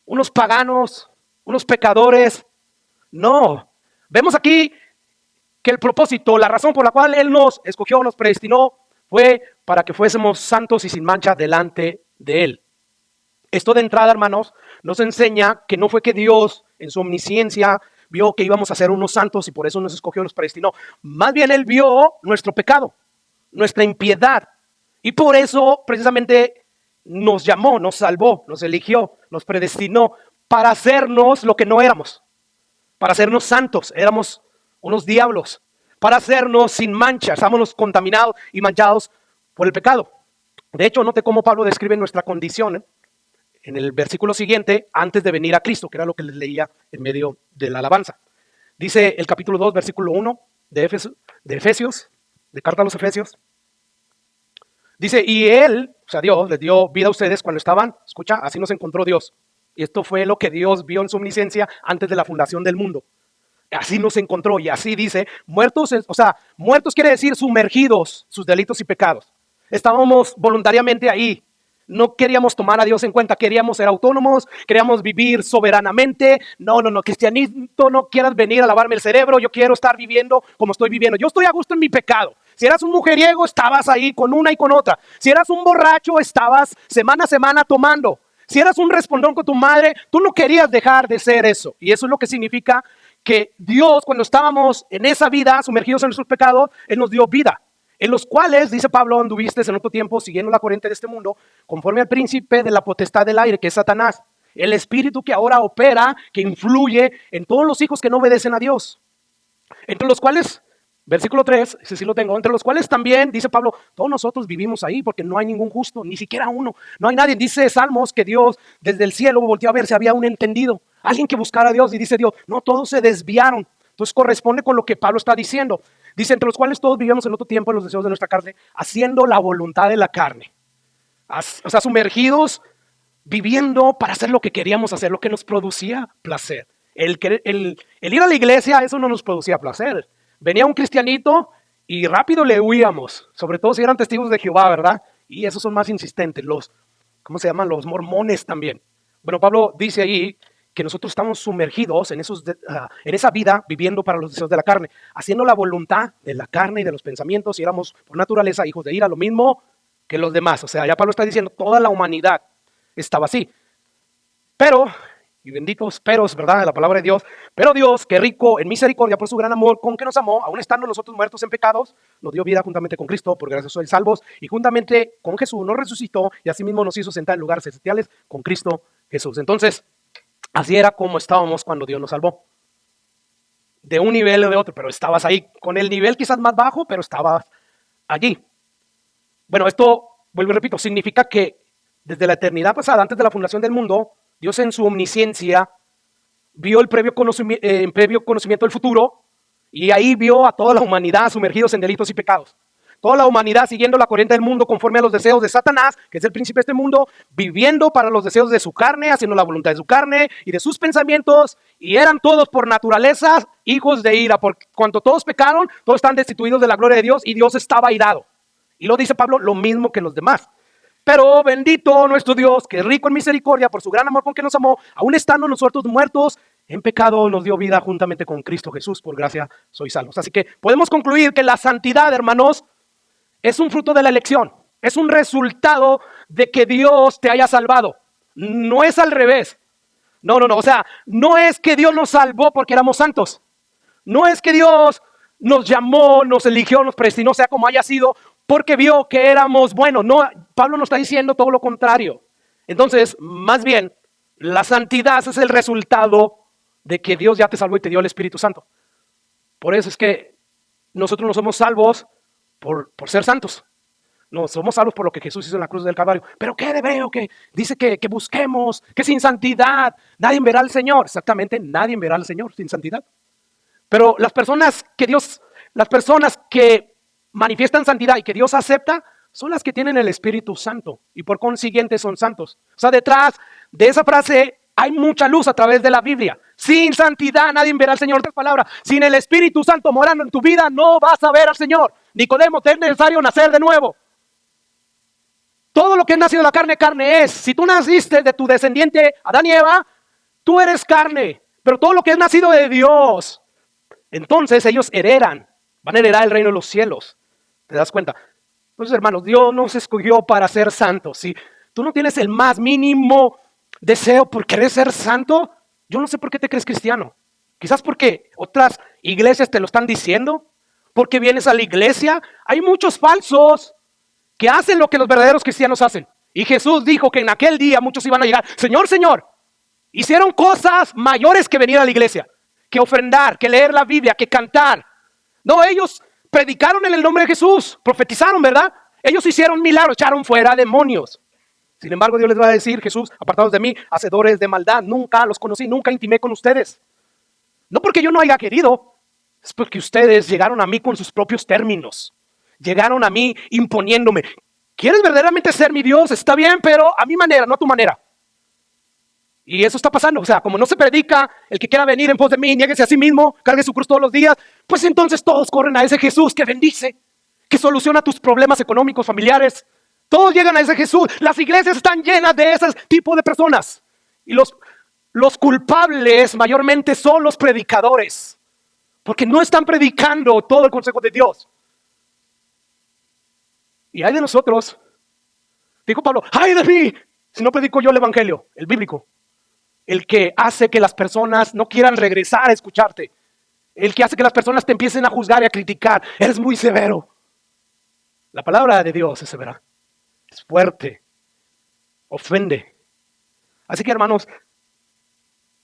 Unos paganos, unos pecadores. No. Vemos aquí que el propósito, la razón por la cual Él nos escogió, nos predestinó, fue para que fuésemos santos y sin mancha delante de Él. Esto de entrada, hermanos, nos enseña que no fue que Dios, en su omnisciencia, vio que íbamos a ser unos santos y por eso nos escogió, nos predestinó. Más bien Él vio nuestro pecado, nuestra impiedad. Y por eso, precisamente, nos llamó, nos salvó, nos eligió, nos predestinó para hacernos lo que no éramos, para hacernos santos. Éramos unos diablos, para hacernos sin mancha, estábamos contaminados y manchados por el pecado. De hecho, note cómo Pablo describe nuestra condición en el versículo siguiente, antes de venir a Cristo, que era lo que les leía en medio de la alabanza. Dice el capítulo 2, versículo 1 de Efesios, de carta a los Efesios. Dice, y Él, o sea Dios, les dio vida a ustedes cuando estaban, escucha, así nos encontró Dios. Y esto fue lo que Dios vio en su omnisciencia antes de la fundación del mundo. Así nos encontró y así dice, muertos, o sea, muertos quiere decir sumergidos sus delitos y pecados. Estábamos voluntariamente ahí. No queríamos tomar a Dios en cuenta, queríamos ser autónomos, queríamos vivir soberanamente. No, cristianismo, no quieras venir a lavarme el cerebro, yo quiero estar viviendo como estoy viviendo. Yo estoy a gusto en mi pecado. Si eras un mujeriego, estabas ahí con una y con otra. Si eras un borracho, estabas semana a semana tomando. Si eras un respondón con tu madre, tú no querías dejar de ser eso. Y eso es lo que significa que Dios, cuando estábamos en esa vida, sumergidos en nuestros pecados, Él nos dio vida, en los cuales, dice Pablo, anduviste en otro tiempo siguiendo la corriente de este mundo, conforme al príncipe de la potestad del aire, que es Satanás, el espíritu que ahora opera, que influye en todos los hijos que no obedecen a Dios, entre los cuales, versículo 3, ese sí lo tengo, entre los cuales también, dice Pablo, todos nosotros vivimos ahí, porque no hay ningún justo, ni siquiera uno, no hay nadie. Dice Salmos que Dios desde el cielo volteó a ver si había un entendido, alguien que buscara a Dios, y dice Dios, no, todos se desviaron. Entonces corresponde con lo que Pablo está diciendo. Dice, entre los cuales todos vivíamos en otro tiempo en los deseos de nuestra carne, haciendo la voluntad de la carne. O sea, sumergidos, viviendo para hacer lo que queríamos hacer, lo que nos producía placer. El ir a la iglesia, eso no nos producía placer. Venía un cristianito y rápido le huíamos, sobre todo si eran testigos de Jehová, ¿verdad? Y esos son más insistentes, ¿cómo se llaman? Los mormones también. Bueno, Pablo dice ahí que nosotros estamos sumergidos en esa vida, viviendo para los deseos de la carne, haciendo la voluntad de la carne y de los pensamientos, y éramos por naturaleza hijos de ira, lo mismo que los demás. O sea, ya Pablo está diciendo, toda la humanidad estaba así. Pero, y benditos peros, ¿verdad?, de la palabra de Dios, pero Dios, que rico en misericordia por su gran amor, con que nos amó, aun estando nosotros muertos en pecados, nos dio vida juntamente con Cristo, por gracia sois salvos, y juntamente con Jesús nos resucitó, y asimismo nos hizo sentar en lugares celestiales con Cristo Jesús. Entonces, así era como estábamos cuando Dios nos salvó. De un nivel o de otro, pero estabas ahí, con el nivel quizás más bajo, pero estabas allí. Bueno, esto, vuelvo y repito, significa que desde la eternidad pasada, antes de la fundación del mundo, Dios en su omnisciencia vio el previo conocimiento del futuro, y ahí vio a toda la humanidad sumergidos en delitos y pecados. Toda la humanidad siguiendo la corriente del mundo conforme a los deseos de Satanás, que es el príncipe de este mundo, viviendo para los deseos de su carne, haciendo la voluntad de su carne y de sus pensamientos, y eran todos por naturaleza hijos de ira. Por cuanto todos pecaron, todos están destituidos de la gloria de Dios, y Dios estaba airado. Y lo dice Pablo, lo mismo que los demás. Pero bendito nuestro Dios, que es rico en misericordia por su gran amor con que nos amó, aun estando nosotros muertos en pecado, nos dio vida juntamente con Cristo Jesús. Por gracia sois salvos. Así que podemos concluir que la santidad, hermanos, es un fruto de la elección. Es un resultado de que Dios te haya salvado. No es al revés. No. O sea, no es que Dios nos salvó porque éramos santos. No es que Dios nos llamó, nos eligió, nos predestinó, sea como haya sido, porque vio que éramos buenos. No, Pablo nos está diciendo todo lo contrario. Entonces, más bien, la santidad es el resultado de que Dios ya te salvó y te dio el Espíritu Santo. Por eso es que nosotros no somos salvos por ser santos. No, somos salvos por lo que Jesús hizo en la cruz del Calvario. Pero ¿qué de hebreo? Que dice que busquemos, que sin santidad nadie verá al Señor. Exactamente, nadie verá al Señor sin santidad. Pero las personas que manifiestan santidad y que Dios acepta, son las que tienen el Espíritu Santo y por consiguiente son santos. O sea, detrás de esa frase hay mucha luz a través de la Biblia. Sin santidad nadie verá al Señor. Otras palabras, sin el Espíritu Santo morando en tu vida no vas a ver al Señor. Nicodemo, te es necesario nacer de nuevo. Todo lo que es nacido de la carne, carne es. Si tú naciste de tu descendiente Adán y Eva, tú eres carne. Pero todo lo que es nacido de Dios, entonces ellos van a heredar el reino de los cielos. ¿Te das cuenta? Entonces, hermanos, Dios nos escogió para ser santos. Si tú no tienes el más mínimo deseo por querer ser santo, yo no sé por qué te crees cristiano. Quizás porque otras iglesias te lo están diciendo, porque vienes a la iglesia. Hay muchos falsos que hacen lo que los verdaderos cristianos hacen. Y Jesús dijo que en aquel día muchos iban a llegar. Señor, Señor, hicieron cosas mayores que venir a la iglesia, que ofrendar, que leer la Biblia, que cantar. No, ellos predicaron en el nombre de Jesús, profetizaron, ¿verdad? Ellos hicieron milagros, echaron fuera demonios. Sin embargo, Dios les va a decir, Jesús, apartados de mí, hacedores de maldad, nunca los conocí, nunca intimé con ustedes. No porque yo no haya querido, es porque ustedes llegaron a mí con sus propios términos. Llegaron a mí imponiéndome. ¿Quieres verdaderamente ser mi Dios? Está bien, pero a mi manera, no a tu manera. Y eso está pasando. O sea, como no se predica, el que quiera venir en pos de mí, niéguese a sí mismo, cargue su cruz todos los días, pues entonces todos corren a ese Jesús que bendice, que soluciona tus problemas económicos, familiares. Todos llegan a ese Jesús. Las iglesias están llenas de ese tipo de personas. Y los culpables mayormente son los predicadores, porque no están predicando todo el consejo de Dios. Y hay de nosotros, dijo Pablo, ¡ay de mí! Si no predico yo el evangelio, el bíblico. El que hace que las personas no quieran regresar a escucharte. El que hace que las personas te empiecen a juzgar y a criticar. Eres muy severo. La palabra de Dios es severa. Es fuerte. Ofende. Así que, hermanos,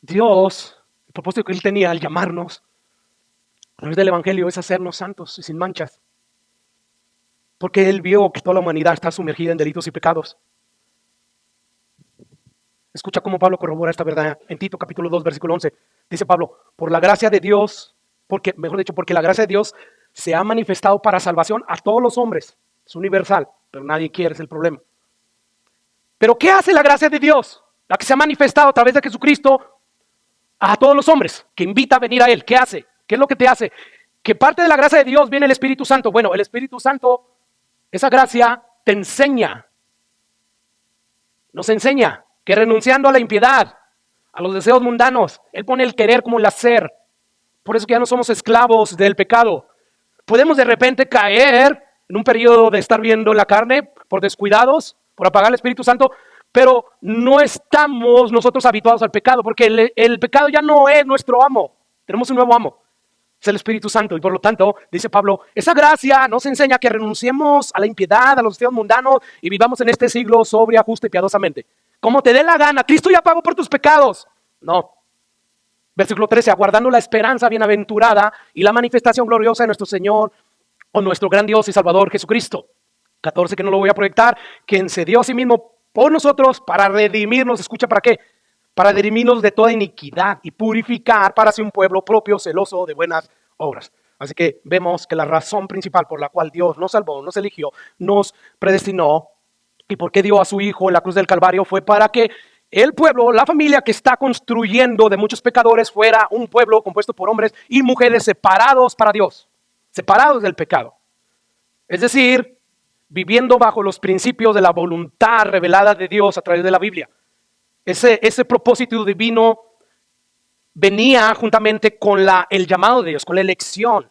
Dios, el propósito que Él tenía al llamarnos a través del evangelio es hacernos santos y sin manchas. Porque Él vio que toda la humanidad está sumergida en delitos y pecados. Escucha cómo Pablo corrobora esta verdad en Tito capítulo 2 versículo 11. Dice Pablo, por la gracia de Dios, porque la gracia de Dios se ha manifestado para salvación a todos los hombres. Es universal, pero nadie quiere, es el problema. Pero ¿qué hace la gracia de Dios? La que se ha manifestado a través de Jesucristo a todos los hombres, que invita a venir a Él. ¿Qué hace? ¿Qué es lo que te hace? Que parte de la gracia de Dios viene el Espíritu Santo. Bueno, el Espíritu Santo, esa gracia te enseña, nos enseña que renunciando a la impiedad, a los deseos mundanos, Él pone el querer como el hacer. Por eso que ya no somos esclavos del pecado. Podemos de repente caer en un periodo de estar viendo la carne por descuidados, por apagar el Espíritu Santo, pero no estamos nosotros habituados al pecado, porque el pecado ya no es nuestro amo. Tenemos un nuevo amo, es el Espíritu Santo. Y por lo tanto, dice Pablo, esa gracia nos enseña que renunciemos a la impiedad, a los deseos mundanos y vivamos en este siglo sobria, justa y piadosamente. Como te dé la gana. Cristo ya pagó por tus pecados. No. Versículo 13, aguardando la esperanza bienaventurada y la manifestación gloriosa de nuestro Señor o nuestro gran Dios y Salvador Jesucristo. 14, que no lo voy a proyectar, quien se dio a sí mismo por nosotros para redimirnos. Escucha, ¿para qué? Para redimirnos de toda iniquidad y purificar para sí un pueblo propio, celoso de buenas obras. Así que vemos que la razón principal por la cual Dios nos salvó, nos eligió, nos predestinó, y por qué dio a su Hijo en la cruz del Calvario fue para que el pueblo, la familia que está construyendo de muchos pecadores fuera un pueblo compuesto por hombres y mujeres separados para Dios, separados del pecado. Es decir, viviendo bajo los principios de la voluntad revelada de Dios a través de la Biblia. Ese propósito divino venía juntamente con el llamado de Dios, con la elección.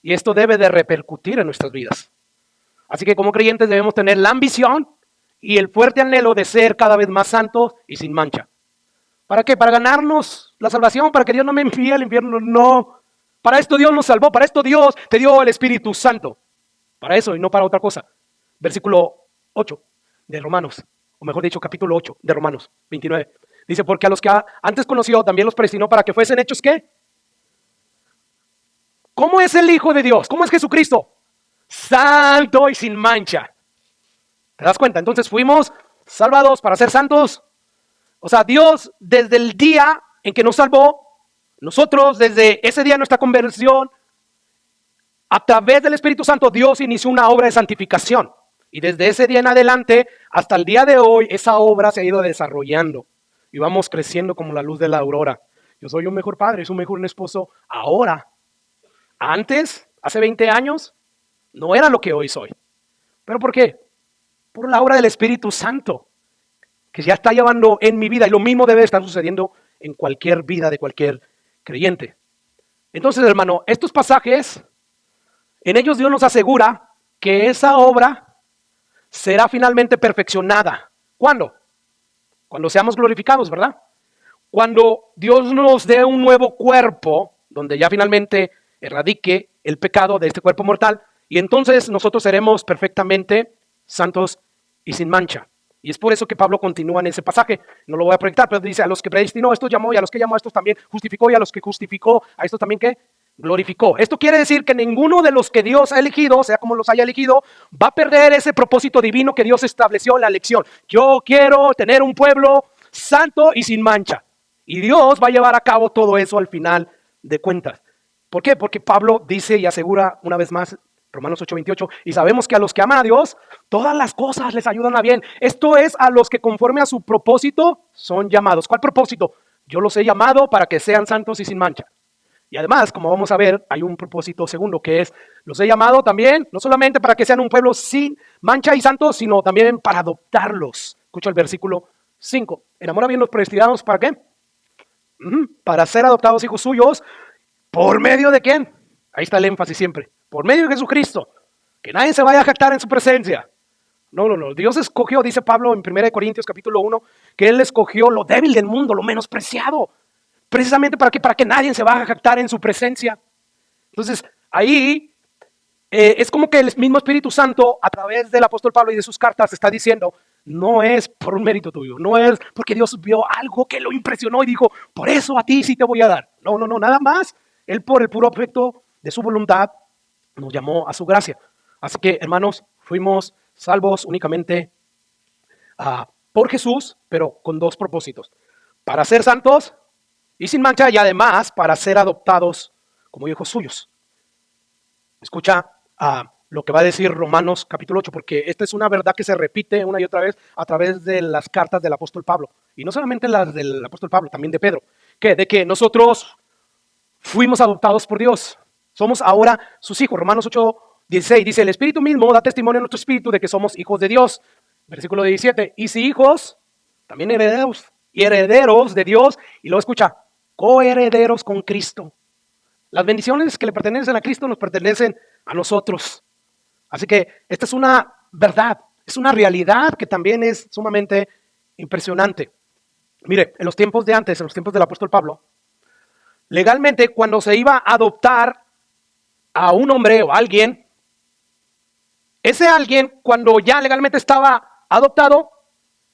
Y esto debe de repercutir en nuestras vidas. Así que como creyentes debemos tener la ambición y el fuerte anhelo de ser cada vez más santos y sin mancha. ¿Para qué? Para ganarnos la salvación, para que Dios no me envíe al infierno. No. Para esto Dios nos salvó, para esto Dios te dio el Espíritu Santo. Para eso y no para otra cosa. Versículo 8 de Romanos, o mejor dicho, capítulo 8 de Romanos 29. Dice, porque a los que antes conoció también los predestinó para que fuesen hechos, ¿qué? ¿Cómo es el Hijo de Dios? ¿Cómo es Jesucristo? Santo y sin mancha. ¿Te das cuenta? Entonces fuimos salvados para ser santos. O sea, Dios desde el día en que nos salvó, nosotros desde ese día de nuestra conversión, a través del Espíritu Santo, Dios inició una obra de santificación. Y desde ese día en adelante, hasta el día de hoy, esa obra se ha ido desarrollando. Y vamos creciendo como la luz de la aurora. Yo soy un mejor padre, soy un mejor esposo ahora. Antes, hace 20 años, no era lo que hoy soy. ¿Pero por qué? Por la obra del Espíritu Santo, que ya está llevando en mi vida. Y lo mismo debe estar sucediendo en cualquier vida de cualquier creyente. Entonces, hermano, estos pasajes, en ellos Dios nos asegura que esa obra será finalmente perfeccionada. ¿Cuándo? Cuando seamos glorificados, ¿verdad? Cuando Dios nos dé un nuevo cuerpo, donde ya finalmente erradique el pecado de este cuerpo mortal, y entonces nosotros seremos perfectamente santos y sin mancha. Y es por eso que Pablo continúa en ese pasaje. No lo voy a proyectar, pero dice, a los que predestinó, a estos llamó, y a los que llamó, a estos también justificó, y a los que justificó, a estos también, ¿qué? Glorificó. Esto quiere decir que ninguno de los que Dios ha elegido, sea como los haya elegido, va a perder ese propósito divino que Dios estableció en la elección. Yo quiero tener un pueblo santo y sin mancha. Y Dios va a llevar a cabo todo eso al final de cuentas. ¿Por qué? Porque Pablo dice y asegura una vez más, Romanos 8:28, y sabemos que a los que aman a Dios, todas las cosas les ayudan a bien. Esto es a los que conforme a su propósito son llamados. ¿Cuál propósito? Yo los he llamado para que sean santos y sin mancha. Y además, como vamos a ver, hay un propósito segundo que es, los he llamado también, no solamente para que sean un pueblo sin mancha y santos, sino también para adoptarlos. Escucha el versículo 5. En amor a bien los predestinados, ¿para qué? Para ser adoptados hijos suyos. ¿Por medio de quién? Ahí está el énfasis siempre. Por medio de Jesucristo. Que nadie se vaya a jactar en su presencia. No. Dios escogió, dice Pablo en 1 Corintios capítulo 1, que Él escogió lo débil del mundo, lo menospreciado. Precisamente para que nadie se vaya a jactar en su presencia. Entonces, ahí es como que el mismo Espíritu Santo, a través del apóstol Pablo y de sus cartas, está diciendo, no es por un mérito tuyo, no es porque Dios vio algo que lo impresionó y dijo, por eso a ti sí te voy a dar. No, nada más. Él por el puro afecto de su voluntad nos llamó a su gracia. Así que, hermanos, fuimos salvos únicamente por Jesús, pero con dos propósitos. Para ser santos y sin mancha, y además para ser adoptados como hijos suyos. Escucha lo que va a decir Romanos capítulo 8, porque esta es una verdad que se repite una y otra vez a través de las cartas del apóstol Pablo. Y no solamente las del apóstol Pablo, también de Pedro. De que nosotros fuimos adoptados por Dios. Somos ahora sus hijos. Romanos 8:16 dice, el Espíritu mismo da testimonio a nuestro espíritu de que somos hijos de Dios. Versículo 17, y si hijos, también herederos. Y herederos de Dios. Y luego escucha, coherederos con Cristo. Las bendiciones que le pertenecen a Cristo nos pertenecen a nosotros. Así que esta es una verdad, es una realidad que también es sumamente impresionante. Mire, en los tiempos de antes, en los tiempos del apóstol Pablo, legalmente cuando se iba a adoptar a un hombre o a alguien, ese alguien cuando ya legalmente estaba adoptado,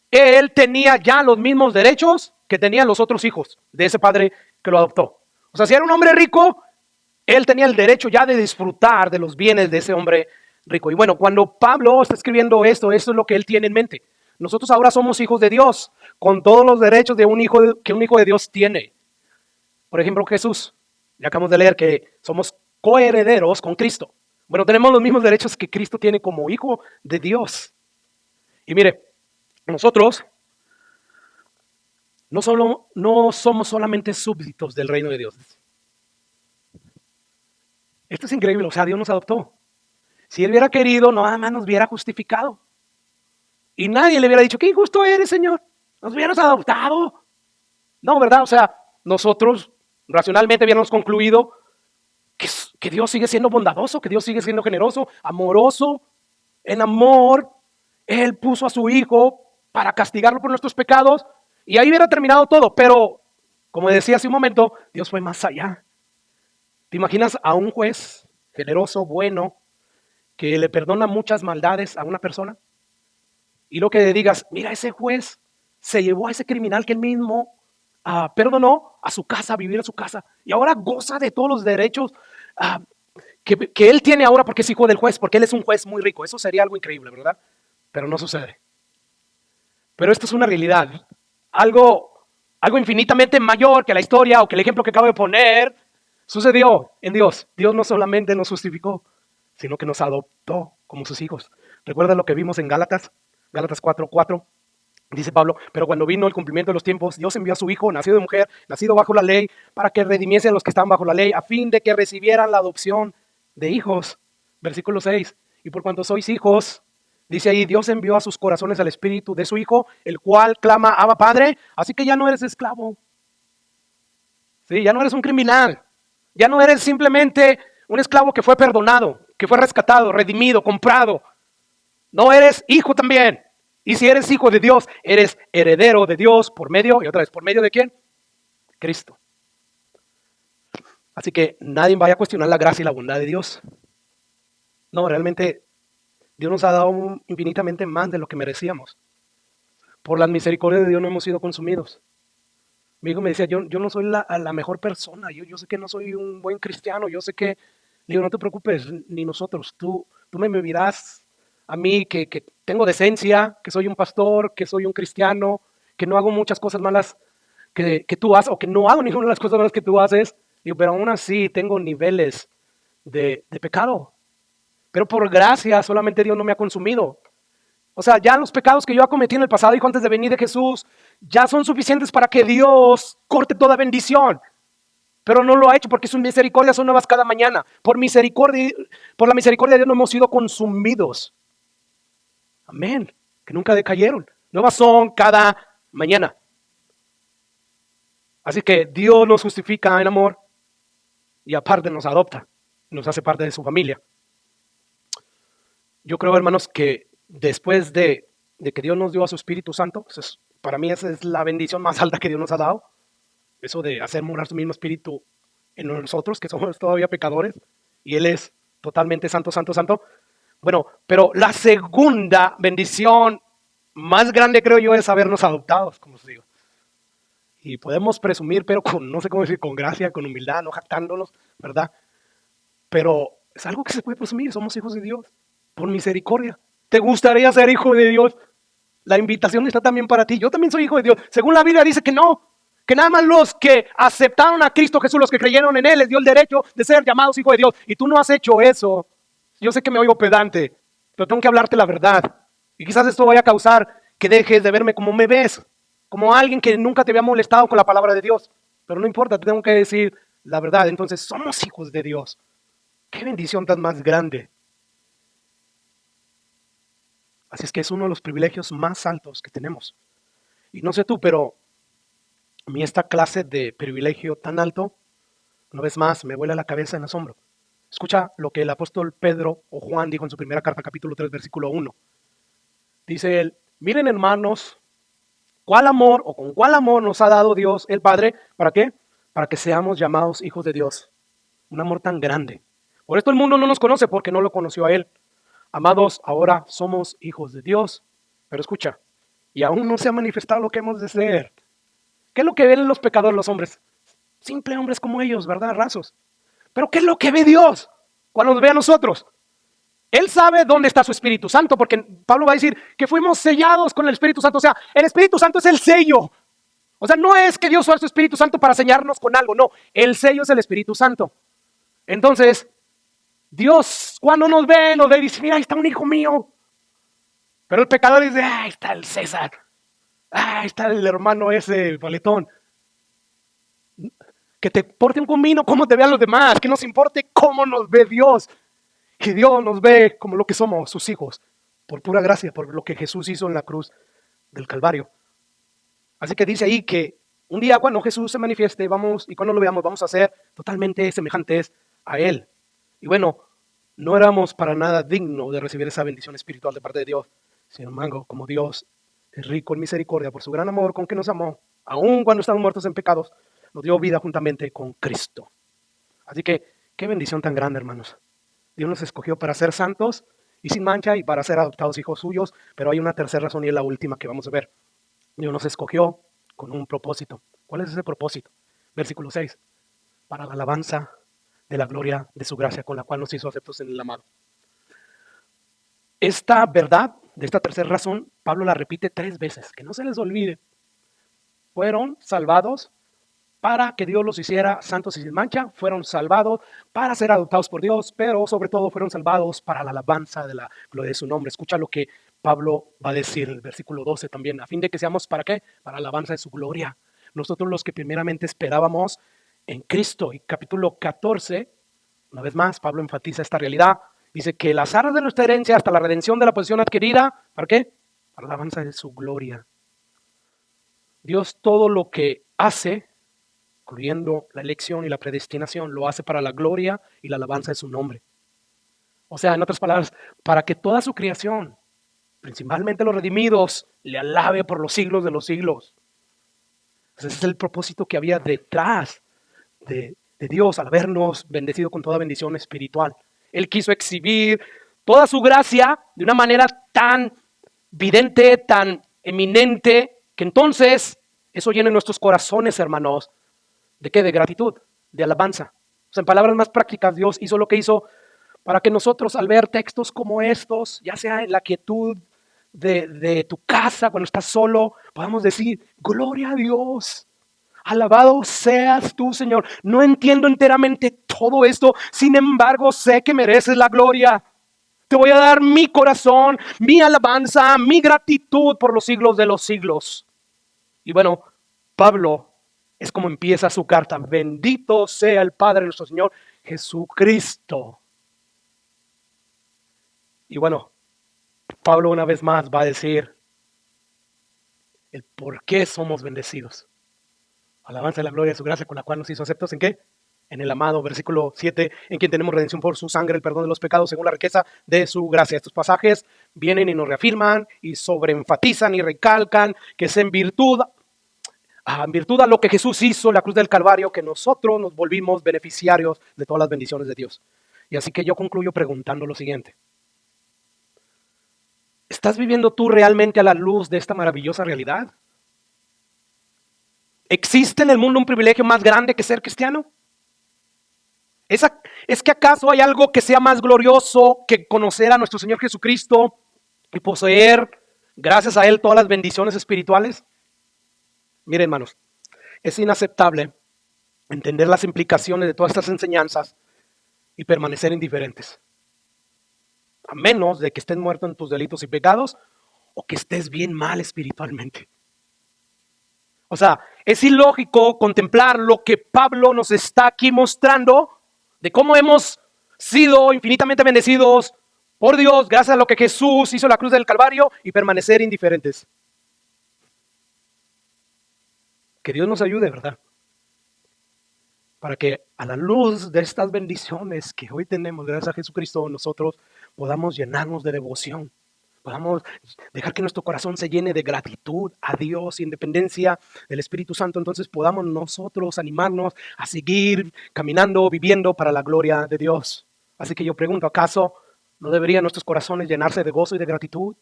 él tenía ya los mismos derechos que tenían los otros hijos de ese padre que lo adoptó. O sea, si era un hombre rico, él tenía el derecho ya de disfrutar de los bienes de ese hombre rico. Y bueno, cuando Pablo está escribiendo esto es lo que él tiene en mente. Nosotros ahora somos hijos de Dios, con todos los derechos de un hijo que un hijo de Dios tiene. Por ejemplo, Jesús, ya acabamos de leer que somos coherederos con Cristo. Bueno, tenemos los mismos derechos que Cristo tiene como hijo de Dios. Y mire, nosotros no somos solamente súbditos del reino de Dios. Esto es increíble, o sea, Dios nos adoptó. Si Él hubiera querido, nada más nos hubiera justificado. Y nadie le hubiera dicho, qué injusto eres, Señor. Nos hubieras adoptado. No, ¿verdad? O sea, nosotros racionalmente hubiéramos concluido que Dios sigue siendo bondadoso, que Dios sigue siendo generoso, amoroso. En amor, Él puso a su Hijo para castigarlo por nuestros pecados. Y ahí hubiera terminado todo. Pero, como decía hace un momento, Dios fue más allá. ¿Te imaginas a un juez generoso, bueno, que le perdona muchas maldades a una persona? Y lo que digas, mira, ese juez se llevó a ese criminal que él mismo perdonó a su casa, a vivir a su casa. Y ahora goza de todos los derechos que él tiene ahora porque es hijo del juez, porque él es un juez muy rico. Eso sería algo increíble, ¿verdad? Pero no sucede. Pero esto es una realidad. Algo infinitamente mayor que la historia o que el ejemplo que acabo de poner sucedió en Dios. Dios no solamente nos justificó, sino que nos adoptó como sus hijos. ¿Recuerda lo que vimos en Gálatas? Gálatas 4:4, dice Pablo, pero cuando vino el cumplimiento de los tiempos, Dios envió a su Hijo, nacido de mujer, nacido bajo la ley, para que redimiese a los que estaban bajo la ley, a fin de que recibieran la adopción de hijos. Versículo 6, y por cuanto sois hijos, dice ahí, Dios envió a sus corazones al Espíritu de su Hijo, el cual clama, Abba Padre, así que ya no eres esclavo. Sí, ya no eres un criminal, ya no eres simplemente un esclavo que fue perdonado, que fue rescatado, redimido, comprado. No, eres hijo también. Y si eres hijo de Dios, eres heredero de Dios por medio, y otra vez, ¿por medio de quién? Cristo. Así que nadie vaya a cuestionar la gracia y la bondad de Dios. No, realmente Dios nos ha dado infinitamente más de lo que merecíamos. Por las misericordias de Dios no hemos sido consumidos. Mi hijo me decía, yo no soy la mejor persona, yo sé que no soy un buen cristiano, yo sé que, le digo, no te preocupes, ni nosotros, tú me mirás a mí que tengo decencia, que soy un pastor, que soy un cristiano, que no hago muchas cosas malas que tú haces, o que no hago ninguna de las cosas malas que tú haces, digo, pero aún así tengo niveles de pecado. Pero por gracia solamente Dios no me ha consumido. O sea, ya los pecados que yo cometí en el pasado, hijo, antes de venir de Jesús, ya son suficientes para que Dios corte toda bendición. Pero no lo ha hecho porque sus misericordias son nuevas cada mañana. Por la misericordia de Dios no hemos sido consumidos. Amén. Que nunca decayeron. Nuevas son cada mañana. Así que Dios nos justifica en amor y aparte nos adopta. Nos hace parte de su familia. Yo creo, hermanos, que después de que Dios nos dio a su Espíritu Santo, para mí esa es la bendición más alta que Dios nos ha dado. Eso de hacer morar su mismo Espíritu en nosotros, que somos todavía pecadores, y Él es totalmente santo, santo, santo. Bueno, pero la segunda bendición más grande, creo yo, es habernos adoptados, como os digo. Y podemos presumir, pero no sé cómo decir, con gracia, con humildad, no jactándonos, ¿verdad? Pero es algo que se puede presumir, somos hijos de Dios, por misericordia. ¿Te gustaría ser hijo de Dios? La invitación está también para ti. Yo también soy hijo de Dios. Según la Biblia dice que no, que nada más los que aceptaron a Cristo Jesús, los que creyeron en Él, les dio el derecho de ser llamados hijos de Dios. Y tú no has hecho eso. Yo sé que me oigo pedante, pero tengo que hablarte la verdad. Y quizás esto vaya a causar que dejes de verme como me ves, como alguien que nunca te había molestado con la palabra de Dios. Pero no importa, te tengo que decir la verdad. Entonces, somos hijos de Dios. ¡Qué bendición tan más grande! Así es que es uno de los privilegios más altos que tenemos. Y no sé tú, pero a mí esta clase de privilegio tan alto, una vez más, me vuela la cabeza en asombro. Escucha lo que el apóstol Pedro o Juan dijo en su primera carta, capítulo 3, versículo 1. Dice él, miren hermanos, ¿cuál amor o con cuál amor nos ha dado Dios el Padre? ¿Para qué? Para que seamos llamados hijos de Dios. Un amor tan grande. Por esto el mundo no nos conoce porque no lo conoció a Él. Amados, ahora somos hijos de Dios. Pero escucha, y aún no se ha manifestado lo que hemos de ser. ¿Qué es lo que ven los pecadores, los hombres? Simples hombres como ellos, ¿verdad? Rasos. Pero ¿qué es lo que ve Dios cuando nos ve a nosotros? Él sabe dónde está su Espíritu Santo, porque Pablo va a decir que fuimos sellados con el Espíritu Santo. O sea, el Espíritu Santo es el sello. O sea, no es que Dios usa su Espíritu Santo para sellarnos con algo, no. El sello es el Espíritu Santo. Entonces, Dios cuando nos ve y dice, mira, ahí está un hijo mío. Pero el pecador dice, ahí está el César. Ahí está el hermano ese, paletón. Que te porte un comino como te vean los demás. Que nos importe cómo nos ve Dios. Y Dios nos ve como lo que somos, sus hijos, por pura gracia, por lo que Jesús hizo en la cruz del Calvario. Así que dice ahí que un día cuando Jesús se manifieste, y cuando lo veamos, vamos a ser totalmente semejantes a Él. Y bueno, no éramos para nada dignos de recibir esa bendición espiritual de parte de Dios. Sin embargo, como Dios es rico en misericordia por su gran amor con que nos amó, aun cuando estábamos muertos en pecados, nos dio vida juntamente con Cristo. Así que, qué bendición tan grande, hermanos. Dios nos escogió para ser santos y sin mancha y para ser adoptados hijos suyos, pero hay una tercera razón y es la última que vamos a ver. Dios nos escogió con un propósito. ¿Cuál es ese propósito? Versículo 6. Para la alabanza de la gloria de su gracia, con la cual nos hizo aceptos en el amado. Esta verdad, de esta tercera razón, Pablo la repite 3 veces, que no se les olvide. Fueron salvados para que Dios los hiciera santos y sin mancha, fueron salvados para ser adoptados por Dios, pero sobre todo fueron salvados para la alabanza de la gloria de su nombre. Escucha lo que Pablo va a decir en el versículo 12 también, a fin de que seamos, ¿para qué? Para la alabanza de su gloria. Nosotros los que primeramente esperábamos en Cristo. Y capítulo 14, una vez más, Pablo enfatiza esta realidad. Dice que las arras de nuestra herencia hasta la redención de la posesión adquirida, ¿para qué? Para la alabanza de su gloria. Dios todo lo que hace, incluyendo la elección y la predestinación, lo hace para la gloria y la alabanza de su nombre. O sea, en otras palabras, para que toda su creación, principalmente los redimidos, le alabe por los siglos de los siglos. Ese es el propósito que había detrás de Dios al habernos bendecido con toda bendición espiritual. Él quiso exhibir toda su gracia de una manera tan vidente, tan eminente, que entonces eso llene nuestros corazones, hermanos. ¿De qué? De gratitud, de alabanza. O sea, en palabras más prácticas, Dios hizo lo que hizo para que nosotros, al ver textos como estos, ya sea en la quietud de tu casa, cuando estás solo, podamos decir, gloria a Dios. Alabado seas tú, Señor. No entiendo enteramente todo esto, sin embargo, sé que mereces la gloria. Te voy a dar mi corazón, mi alabanza, mi gratitud por los siglos de los siglos. Y bueno, Pablo es como empieza su carta. Bendito sea el Padre de nuestro Señor Jesucristo. Y bueno, Pablo una vez más va a decir el por qué somos bendecidos. Alabanza y la gloria de su gracia con la cual nos hizo aceptos. ¿En qué? En el amado, versículo 7, en quien tenemos redención por su sangre, el perdón de los pecados según la riqueza de su gracia. Estos pasajes vienen y nos reafirman y sobreenfatizan y recalcan que es en virtud a lo que Jesús hizo en la cruz del Calvario, que nosotros nos volvimos beneficiarios de todas las bendiciones de Dios. Y así que yo concluyo preguntando lo siguiente. ¿Estás viviendo tú realmente a la luz de esta maravillosa realidad? ¿Existe en el mundo un privilegio más grande que ser cristiano? ¿Es que acaso hay algo que sea más glorioso que conocer a nuestro Señor Jesucristo y poseer, gracias a Él, todas las bendiciones espirituales? Miren, hermanos, es inaceptable entender las implicaciones de todas estas enseñanzas y permanecer indiferentes. A menos de que estés muerto en tus delitos y pecados o que estés bien mal espiritualmente. O sea, es ilógico contemplar lo que Pablo nos está aquí mostrando de cómo hemos sido infinitamente bendecidos por Dios gracias a lo que Jesús hizo en la cruz del Calvario y permanecer indiferentes. Que Dios nos ayude, ¿verdad? Para que a la luz de estas bendiciones que hoy tenemos gracias a Jesucristo, nosotros podamos llenarnos de devoción. Podamos dejar que nuestro corazón se llene de gratitud a Dios y en dependencia del Espíritu Santo. Entonces podamos nosotros animarnos a seguir caminando, viviendo para la gloria de Dios. Así que yo pregunto, ¿acaso no deberían nuestros corazones llenarse de gozo y de gratitud?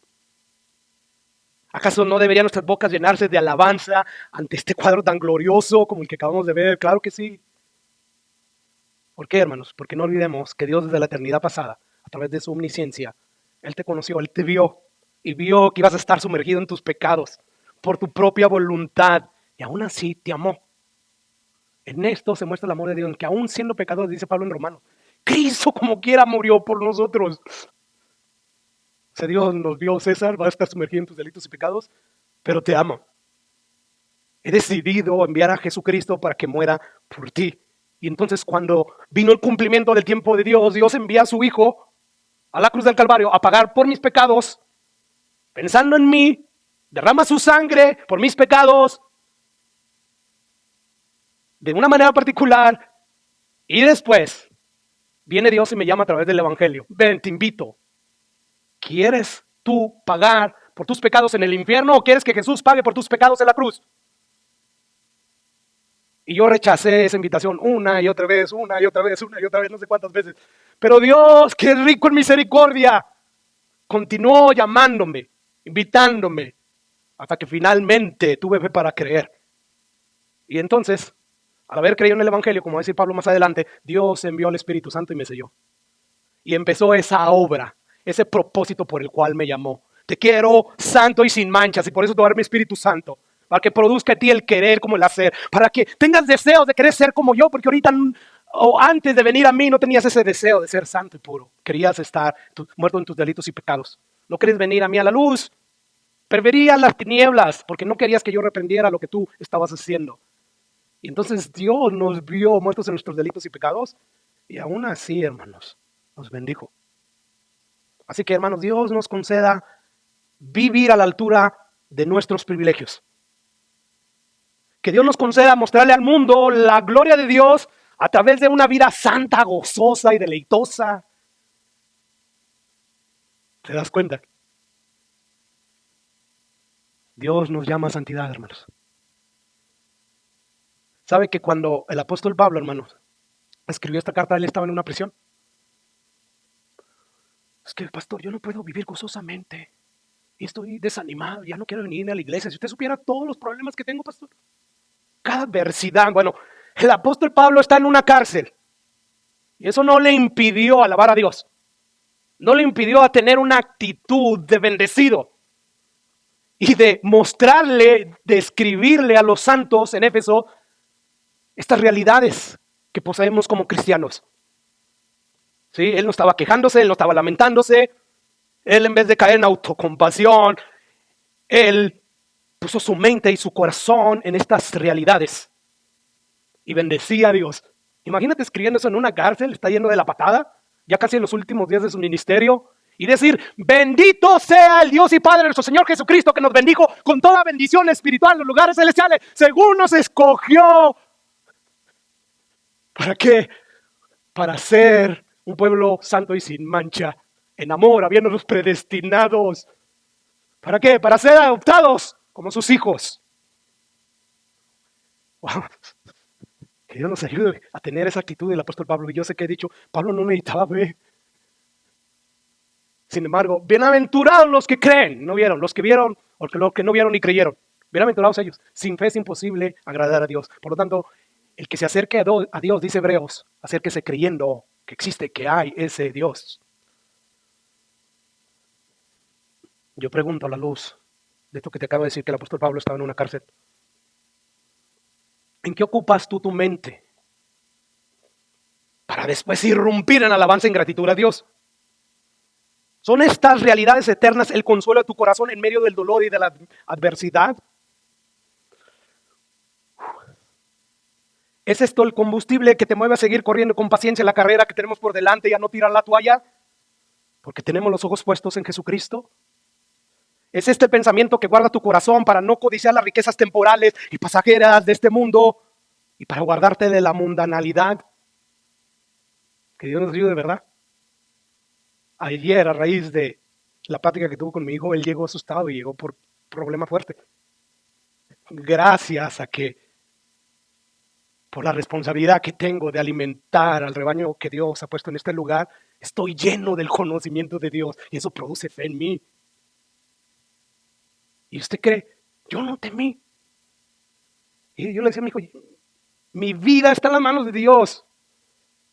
¿Acaso no deberían nuestras bocas llenarse de alabanza ante este cuadro tan glorioso como el que acabamos de ver? Claro que sí. ¿Por qué, hermanos? Porque no olvidemos que Dios desde la eternidad pasada, a través de su omnisciencia, Él te conoció, Él te vio y vio que ibas a estar sumergido en tus pecados por tu propia voluntad y aún así te amó. En esto se muestra el amor de Dios, que aún siendo pecadores, dice Pablo en Romanos, Cristo como quiera murió por nosotros. O sea, Dios nos vio, César, va a estar sumergido en tus delitos y pecados, pero te amo. He decidido enviar a Jesucristo para que muera por ti. Y entonces cuando vino el cumplimiento del tiempo de Dios, Dios envía a su Hijo a la cruz del Calvario a pagar por mis pecados, pensando en mí, derrama su sangre por mis pecados de una manera particular, y después viene Dios y me llama a través del Evangelio. Ven, te invito. ¿Quieres tú pagar por tus pecados en el infierno o quieres que Jesús pague por tus pecados en la cruz? Y yo rechacé esa invitación una y otra vez, no sé cuántas veces. Pero Dios, que es rico en misericordia, continuó llamándome, invitándome, hasta que finalmente tuve fe para creer. Y entonces, al haber creído en el Evangelio, como va a decir Pablo más adelante, Dios envió al Espíritu Santo y me selló. Y empezó esa obra, ese propósito por el cual me llamó. Te quiero santo y sin manchas, y por eso te voy a dar mi Espíritu Santo, para que produzca en ti el querer como el hacer, para que tengas deseos de querer ser como yo, porque ahorita o antes de venir a mí no tenías ese deseo de ser santo y puro. Querías estar muerto en tus delitos y pecados. No querías venir a mí a la luz. Preferías las tinieblas, porque no querías que yo reprendiera lo que tú estabas haciendo. Y entonces Dios nos vio muertos en nuestros delitos y pecados, y aún así, hermanos, nos bendijo. Así que, hermanos, Dios nos conceda vivir a la altura de nuestros privilegios. Que Dios nos conceda mostrarle al mundo la gloria de Dios a través de una vida santa, gozosa y deleitosa. ¿Te das cuenta? Dios nos llama a santidad, hermanos. ¿Sabe que cuando el apóstol Pablo, hermanos, escribió esta carta, él estaba en una prisión? Es que, pastor, yo no puedo vivir gozosamente. Y estoy desanimado, ya no quiero venir a la iglesia. Si usted supiera todos los problemas que tengo, pastor. Cada adversidad. Bueno, el apóstol Pablo está en una cárcel. Y eso no le impidió alabar a Dios. No le impidió a tener una actitud de bendecido. Y de mostrarle, de escribirle a los santos en Éfeso estas realidades que poseemos como cristianos. ¿Sí? Él no estaba quejándose, él no estaba lamentándose. Él, en vez de caer en autocompasión, él puso su mente y su corazón en estas realidades y bendecía a Dios. Imagínate escribiendo eso en una cárcel, está yendo de la patada, ya casi en los últimos días de su ministerio, y decir: bendito sea el Dios y Padre de nuestro Señor Jesucristo, que nos bendijo con toda bendición espiritual en los lugares celestiales, según nos escogió. ¿Para qué? Para ser un pueblo santo y sin mancha, en amor, habiéndonos predestinados. ¿Para qué? Para ser adoptados como sus hijos. Wow. Que Dios nos ayude a tener esa actitud del apóstol Pablo. Y yo sé que he dicho, Pablo no necesitaba fe. Sin embargo, bienaventurados los que creen, no vieron, los que vieron, o los que no vieron ni creyeron. Bienaventurados ellos. Sin fe es imposible agradar a Dios. Por lo tanto, el que se acerque a Dios, dice Hebreos, acérquese creyendo que existe, que hay ese Dios. Yo pregunto a la luz de esto que te acabo de decir, que el apóstol Pablo estaba en una cárcel. ¿En qué ocupas tú tu mente para después irrumpir en alabanza y en gratitud a Dios? ¿Son estas realidades eternas el consuelo de tu corazón en medio del dolor y de la adversidad? ¿Es esto el combustible que te mueve a seguir corriendo con paciencia la carrera que tenemos por delante y a no tirar la toalla? Porque tenemos los ojos puestos en Jesucristo. ¿Es este el pensamiento que guarda tu corazón para no codiciar las riquezas temporales y pasajeras de este mundo y para guardarte de la mundanalidad? Que Dios nos ayude, ¿verdad? Ayer, a raíz de la plática que tuvo con mi hijo, él llegó asustado y llegó por problema fuerte. Gracias a que, por la responsabilidad que tengo de alimentar al rebaño que Dios ha puesto en este lugar, estoy lleno del conocimiento de Dios y eso produce fe en mí. ¿Y usted cree? Yo no temí. Y yo le decía a mi hijo, mi vida está en las manos de Dios.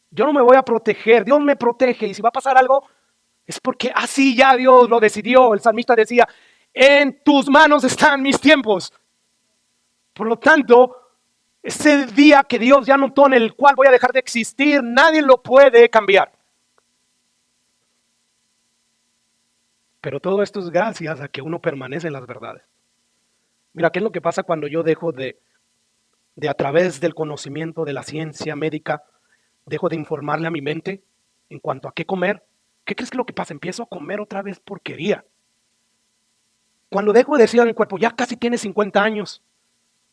Yo no me voy a proteger, Dios me protege. Y si va a pasar algo, es porque así ya Dios lo decidió. El salmista decía, en tus manos están mis tiempos. Por lo tanto, ese día que Dios ya anotó en el cual voy a dejar de existir, nadie lo puede cambiar. Pero todo esto es gracias a que uno permanece en las verdades. Mira, ¿qué es lo que pasa cuando yo dejo de a través del conocimiento de la ciencia médica, dejo de informarle a mi mente en cuanto a qué comer? ¿qué crees que es lo que pasa? Empiezo a comer otra vez porquería. Cuando dejo de decir a mi cuerpo, ya casi tienes 50 años,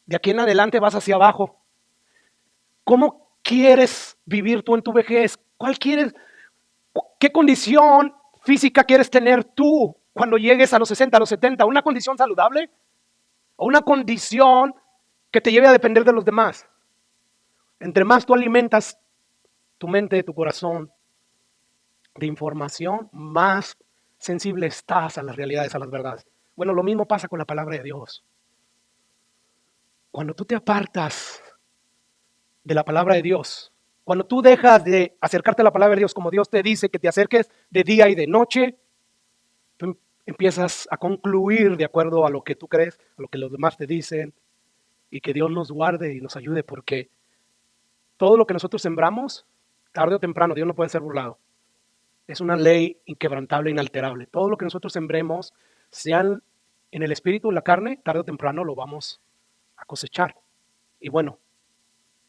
de aquí en adelante vas hacia abajo. ¿Cómo quieres vivir tú en tu vejez? ¿Qué condición física quieres tener tú cuando llegues a los 60, a los 70? ¿Una condición saludable? ¿O una condición que te lleve a depender de los demás? Entre más tú alimentas tu mente, tu corazón de información, más sensible estás a las realidades, a las verdades. Bueno, lo mismo pasa con la palabra de Dios. Cuando tú te apartas de la palabra de Dios, cuando tú dejas de acercarte a la palabra de Dios como Dios te dice que te acerques de día y de noche, tú empiezas a concluir de acuerdo a lo que tú crees, a lo que los demás te dicen, y que Dios nos guarde y nos ayude, porque todo lo que nosotros sembramos, tarde o temprano, Dios no puede ser burlado. Es una ley inquebrantable, inalterable. Todo lo que nosotros sembremos, sean en el espíritu o en la carne, tarde o temprano lo vamos a cosechar. Y bueno,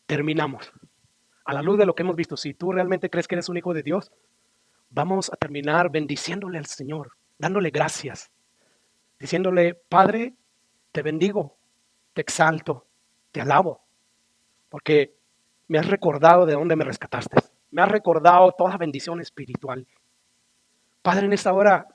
terminamos. A la luz de lo que hemos visto, si tú realmente crees que eres un hijo de Dios, vamos a terminar bendiciéndole al Señor, dándole gracias, diciéndole, Padre, te bendigo, te exalto, te alabo, porque me has recordado de dónde me rescataste. Me has recordado toda bendición espiritual. Padre, en esta hora